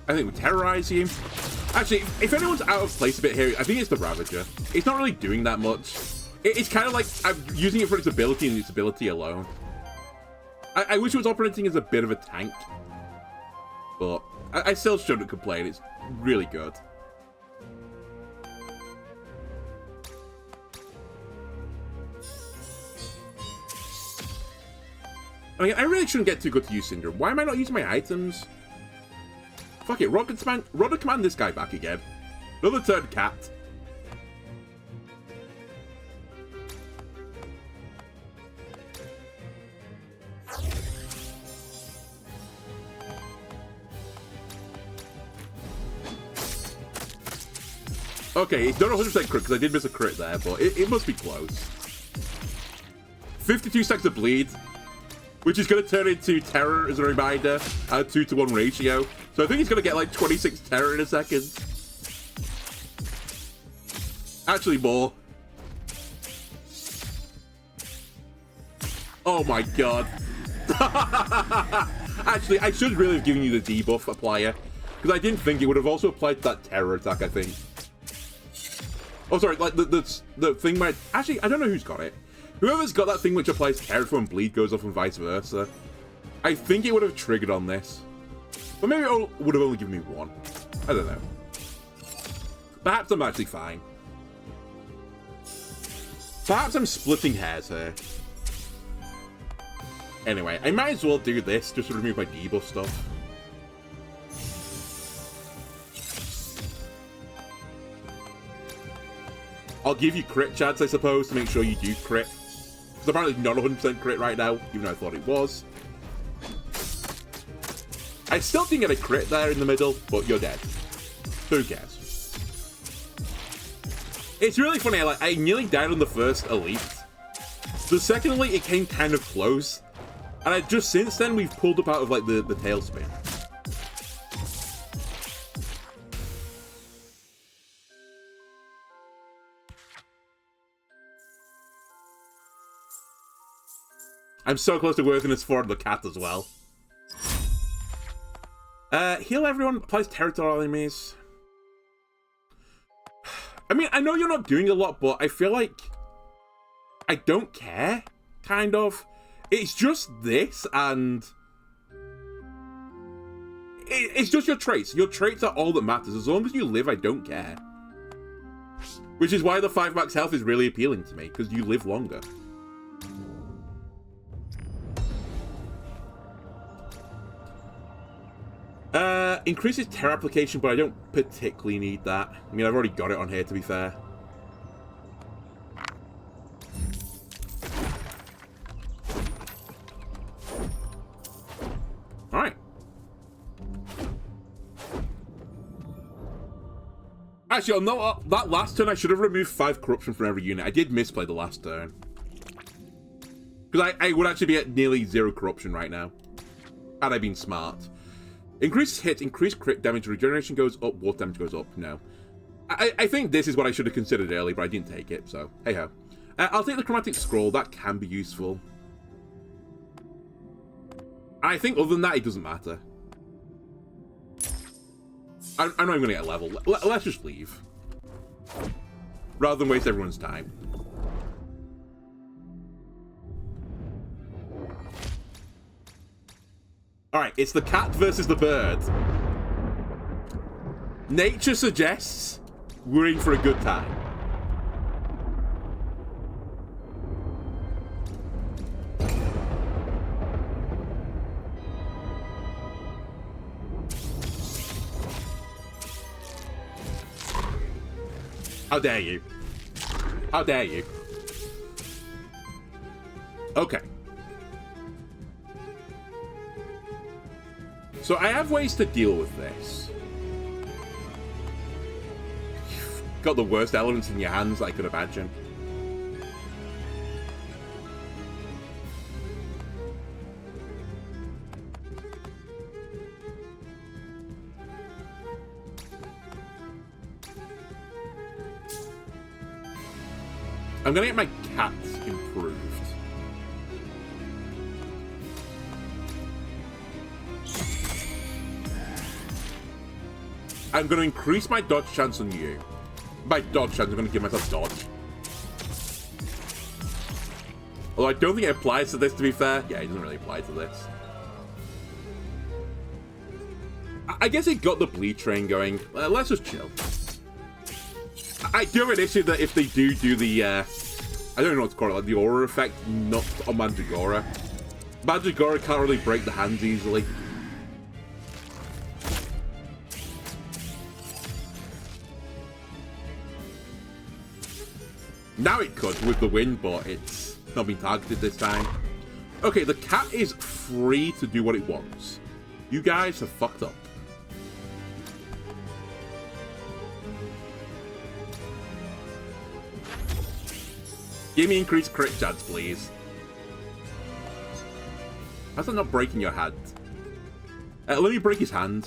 I think we terrorize you. Actually, if anyone's out of place a bit here, I think it's the Ravager. It's not really doing that much. It's kind of like I'm using it for its ability and its ability alone. I wish it was operating as a bit of a tank. But I still shouldn't complain. It's really good. I mean, I really shouldn't get too good to use Syndrome. Why am I not using my items? Fuck it, Rod to command this guy back again. Another turn cat. Okay, it's not 100% crit because I did miss a crit there, but it must be close. 52 stacks of bleed, which is going to turn into terror as a reminder, at a 2-to-1 ratio. So I think he's going to get like 26 terror in a second. Actually, more. Oh my god. Actually, I should really have given you the debuff applier, because I didn't think it would have also applied to that terror attack, I think. Oh, sorry, like the thing where... Actually, I don't know who's got it. Whoever's got that thing which applies terror when bleed goes off and vice versa. I think it would have triggered on this. But maybe it would have only given me one. I don't know. Perhaps I'm actually fine. Perhaps I'm splitting hairs here. Anyway, I might as well do this just to remove my debuff stuff. I'll give you crit chance, I suppose, to make sure you do crit. Because apparently not 100% crit right now, even though I thought it was. I still didn't get a crit there in the middle, but you're dead. Who cares? It's really funny, like, I nearly died on the first elite. The second elite, it came kind of close. And just since then, we've pulled up out of, like, the tailspin. I'm so close to worthiness for the cat as well. Heal everyone, applies territorial enemies. I mean, I know you're not doing a lot, but I feel like I don't care, kind of. It's just this, and it's just your traits. Your traits are all that matters. As long as you live, I don't care. Which is why the 5 max health is really appealing to me, because you live longer. Increases terror application, but I don't particularly need that. I mean, I've already got it on here, to be fair. Alright. Actually, no, that last turn I should have removed 5 corruption from every unit. I did misplay the last turn. Because I would actually be at nearly 0 corruption right now. Had I been smart. Increased hit, increased crit damage, regeneration goes up, water damage goes up. No. I think this is what I should have considered earlier, but I didn't take it, so hey ho. I'll take the chromatic scroll, that can be useful. I think other than that, it doesn't matter. I'm not even going to get a level. Let's just leave. Rather than waste everyone's time. Alright, it's the cat versus the bird. Nature suggests we're in for a good time. How dare you? How dare you? Okay. So I have ways to deal with this. You've got the worst elements in your hands I could imagine. I'm gonna get my cat improved. I'm gonna increase my dodge chance on you. By dodge chance, I'm gonna give myself dodge. Although I don't think it applies to this, to be fair. Yeah, it doesn't really apply to this. I guess it got the bleed train going. Let's just chill. I do have an issue that if they do the, I don't know what to call it, like the aura effect, not on Mandragora. Mandragora can't really break the hands easily. Now it could with the wind, but it's not been targeted this time. Okay, the cat is free to do what it wants. You guys have fucked up. Give me increased crit chance, please. How's that not breaking your hand? Let me break his hand.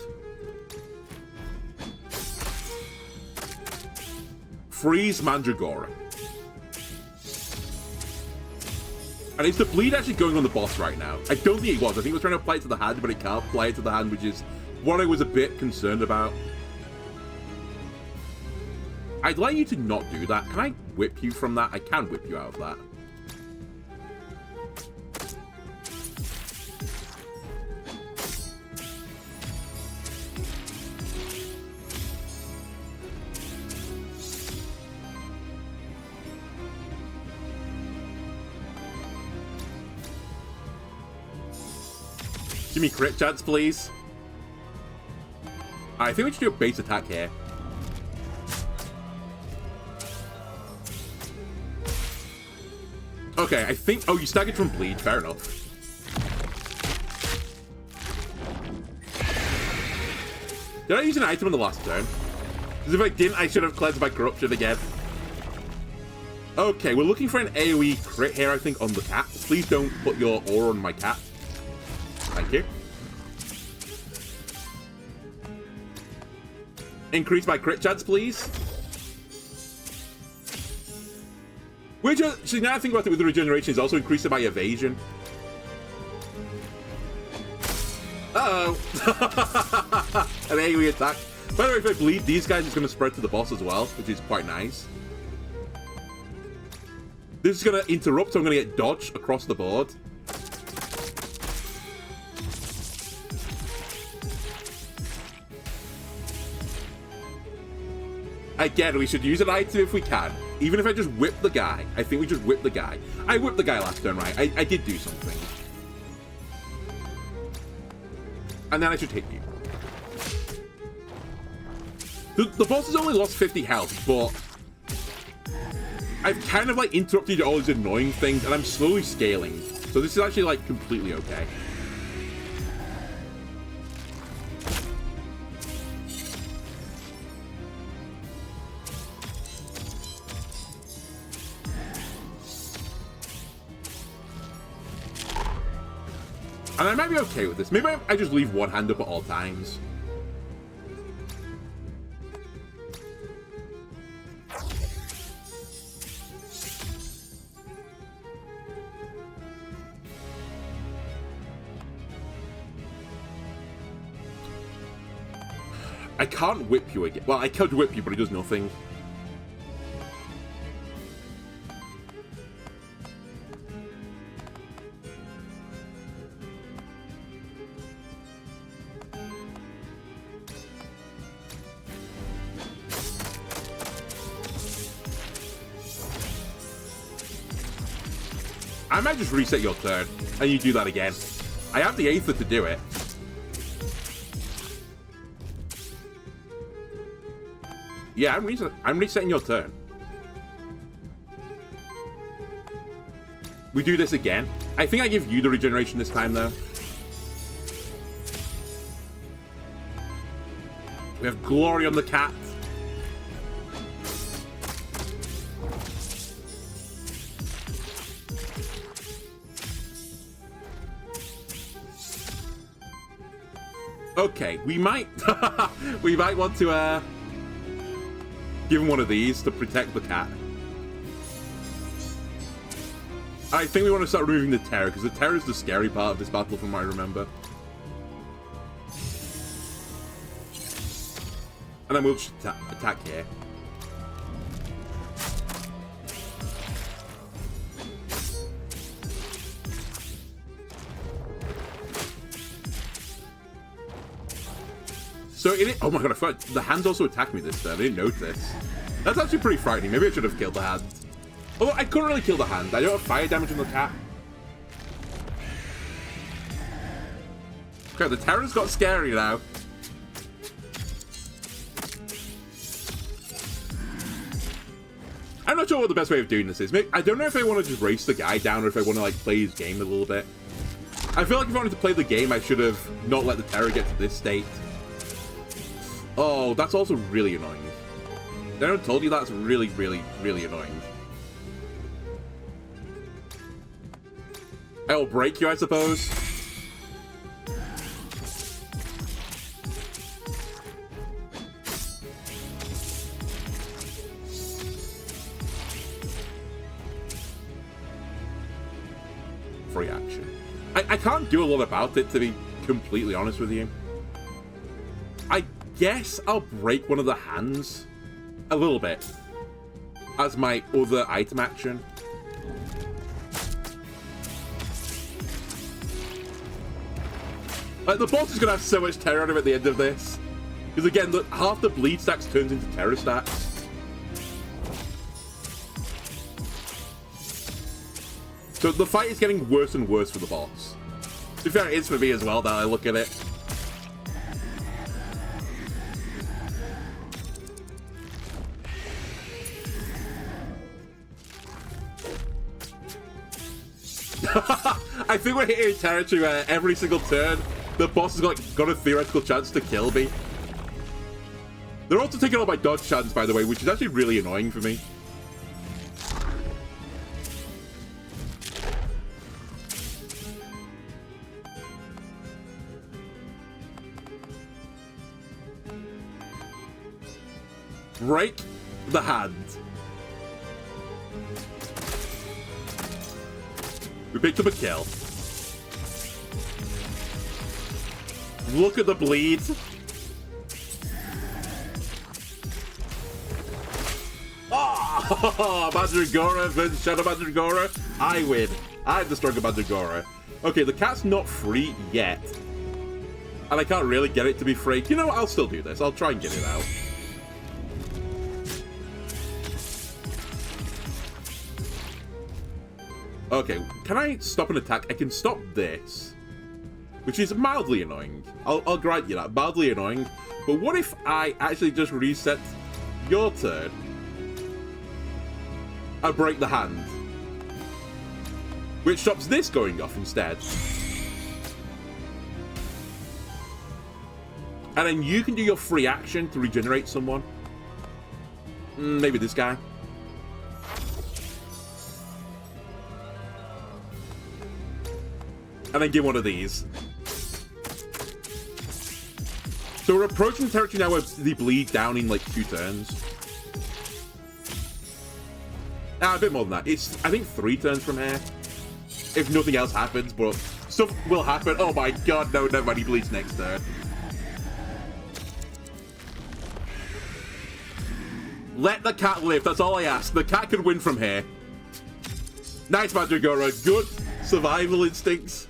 Freeze Mandragora. And is the bleed actually going on the boss right now? I don't think it was. I think it was trying to apply it to the hand, but it can't apply it to the hand, which is what I was a bit concerned about. I'd like you to not do that. Can I whip you from that? I can whip you out of that. Give me crit chance, please. I think we should do a base attack here. Okay, I think... Oh, you staggered from bleed. Fair enough. Did I use an item in the last turn? Because if I didn't, I should have cleansed my corruption again. Okay, we're looking for an AoE crit here, I think, on the cat. Please don't put your aura on my cat. Thank you. Increase my crit chance, please. Which, actually, now I think about it with the regeneration, is also increased by evasion. Uh-oh. An AoE attack. By the way, if I bleed, these guys is going to spread to the boss as well, which is quite nice. This is going to interrupt, so I'm going to get dodge across the board. Again, we should use an item if we can. Even if I just whip the guy. I think we just whip the guy. I whipped the guy last turn, right? I did do something. And then I should hit you. The boss has only lost 50 health, but I've kind of like interrupted all these annoying things, and I'm slowly scaling. So this is actually like completely okay. And I might be okay with this. Maybe I just leave one hand up at all times. I can't whip you again. Well, I could whip you, but it does nothing. I might just reset your turn, and you do that again. I have the Aether to do it. Yeah, I'm resetting your turn. We do this again. I think I give you the regeneration this time, though. We have Glory on the cat. Okay, we might we might want to give him one of these to protect the cat. I think we want to start removing the terror, because the terror is the scary part of this battle from what I remember. And then we'll just attack here. So oh my god, I forgot. The hand also attacked me this turn. I didn't notice. That's actually pretty frightening. Maybe I should have killed the hand. Although I couldn't really kill the hand. I don't have fire damage on the cat. Okay, the terror's got scary now. I'm not sure what the best way of doing this is. I don't know if I want to just race the guy down or if I want to like play his game a little bit. I feel like if I wanted to play the game, I should have not let the terror get to this state. Oh, that's also really annoying. I never told you that's really, really, really annoying. I'll break you, I suppose. Free action. I can't do a lot about it, to be completely honest with you. I guess I'll break one of the hands a little bit as my other item action. Like, the boss is going to have so much terror on him at the end of this. Because again, half the bleed stacks turns into terror stacks. So the fight is getting worse and worse for the boss. To be fair, it is for me as well, now I look at it. I think we're hitting a territory where every single turn, the boss has got a theoretical chance to kill me. They're also taking all my dodge chance, by the way, which is actually really annoying for me. Break the hand. We picked up a kill. Look at the bleed. Oh, Mandragora versus Shadow Mandragora. I win. I'm the stronger Mandragora. Okay, the cat's not free yet. And I can't really get it to be free. You know what? I'll still do this. I'll try and get it out. Okay, can I stop an attack? I can stop this, which is mildly annoying. I'll grant you that, mildly annoying. But what if I actually just reset your turn and break the hand, which stops this going off instead? And then you can do your free action to regenerate someone. Maybe this guy. And then give one of these. So we're approaching territory now where they bleed down in like 2 turns. A bit more than that. It's, I think, 3 turns from here. If nothing else happens, but stuff will happen. Oh my god, no, never mind, he bleeds next turn. Let the cat live, that's all I ask. The cat can win from here. Nice, Mandragora. Good survival instincts.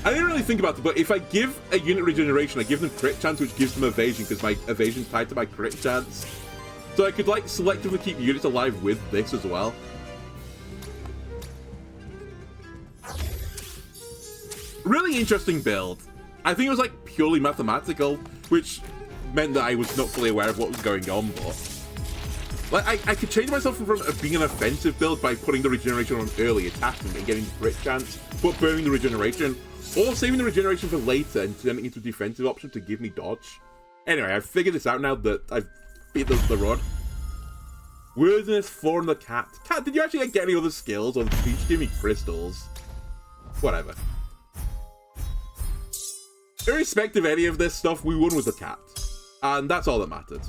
I didn't really think about it, but if I give a unit regeneration, I give them crit chance, which gives them evasion, because my evasion's tied to my crit chance. So I could, like, selectively keep units alive with this as well. Really interesting build. I think it was, like, purely mathematical, which meant that I was not fully aware of what was going on, but... Like, I could change myself from being an offensive build by putting the regeneration on early attacking and getting the crit chance, but burning the regeneration, or saving the regeneration for later and turning it into a defensive option to give me dodge. Anyway, I've figured this out now that I've beat the rod. Worthiness 4 on the cat. Cat, did you actually get any other skills, or did you just give me crystals? Whatever. Irrespective of any of this stuff, we won with the cat. And that's all that mattered.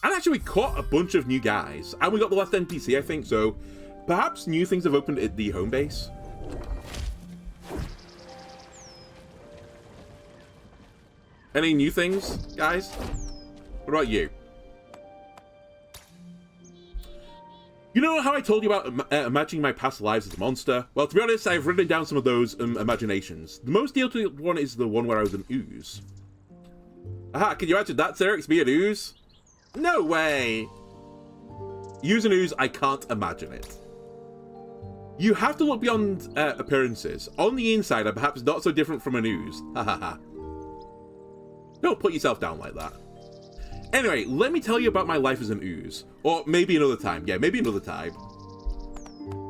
And actually, we caught a bunch of new guys. And we got the last NPC, I think, so perhaps new things have opened at the home base. Any new things, guys? What about you? You know how I told you about imagining my past lives as a monster? Well, to be honest, I've written down some of those imaginations. The most detailed one is the one where I was an ooze. Aha, can you imagine that, Cyrix? Be an ooze? No way! Use an ooze, I can't imagine it. You have to look beyond appearances. On the inside, I'm perhaps not so different from an ooze. Ha ha ha. Don't put yourself down like that. Anyway, let me tell you about my life as an ooze. Or maybe another time. Yeah, maybe another time.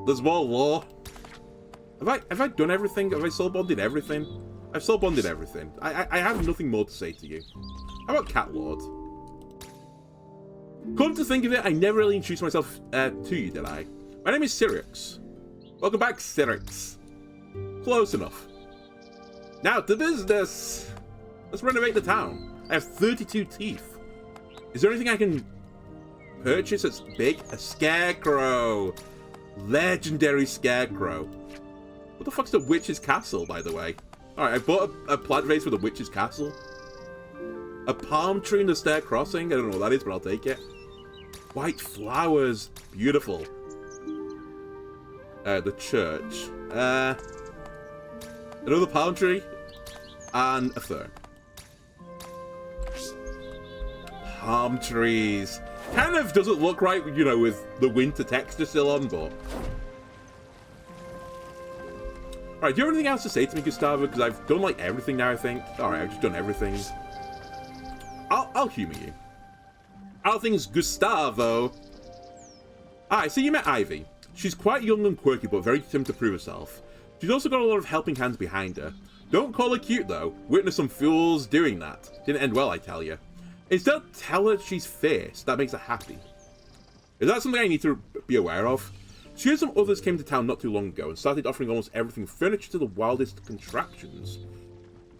There's more lore. Have I done everything? Have I soul bonded everything? I've soul bonded everything. I have nothing more to say to you. How about Cat Lord? Come to think of it, I never really introduced myself to you, did I? My name is Cyrix. Welcome back, Cyrix. Close enough. Now to business. Let's renovate the town. I have 32 teeth. Is there anything I can purchase that's big? A scarecrow. Legendary scarecrow. What the fuck's the witch's castle, by the way? Alright, I bought a plant vase for the witch's castle. A palm tree in the stair crossing? I don't know what that is, but I'll take it. White flowers. Beautiful. The church. Another palm tree. And a fern. Palm trees. Kind of doesn't look right, you know, with the winter texture still on, but... Alright, do you have anything else to say to me, Gustavo? Because I've done, like, everything now, I think. Alright, I've just done everything. I'll humor you. All things Gustavo. Alright, so you met Ivy. She's quite young and quirky, but very determined to prove herself. She's also got a lot of helping hands behind her. Don't call her cute, though. Witness some fools doing that. Didn't end well, I tell you. Instead, tell her she's fierce. That makes her happy. Is that something I need to be aware of? She and some others came to town not too long ago and started offering almost everything, furniture to the wildest contraptions.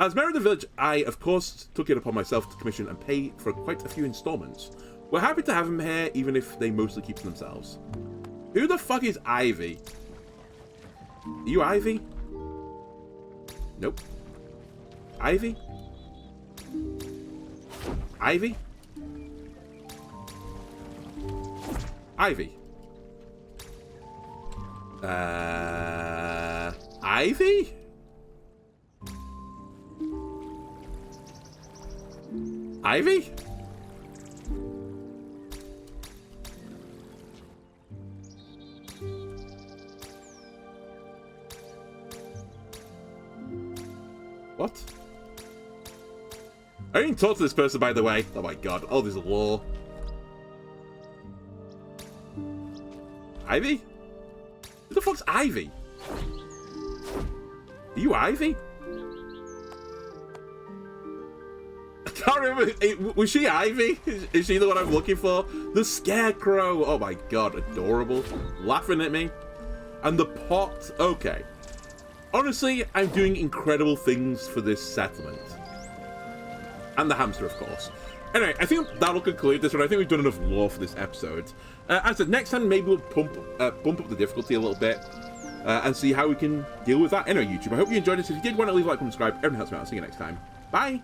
As mayor of the village, I, of course, took it upon myself to commission and pay for quite a few installments. We're happy to have him here, even if they mostly keep to themselves. Who the fuck is Ivy? Are you Ivy? Nope. Ivy? Ivy? Ivy? Ivy? Ivy? What? I didn't talk to this person, by the way. Oh my god. Oh, there's a lore. Ivy? Who the fuck's Ivy? Are you Ivy? I can't remember. Was she Ivy? Is she the one I'm looking for? The Scarecrow. Oh my god, adorable. Laughing at me. And the pot. Okay. Honestly, I'm doing incredible things for this settlement. And the hamster, of course. Anyway, I think that'll conclude this one. I think we've done enough lore for this episode. As I said, next time maybe we'll bump up the difficulty a little bit and see how we can deal with that. Anyway, YouTube, I hope you enjoyed this. If you did, why not leave a like, comment, subscribe. Everyone helps me out. I'll see you next time. Bye!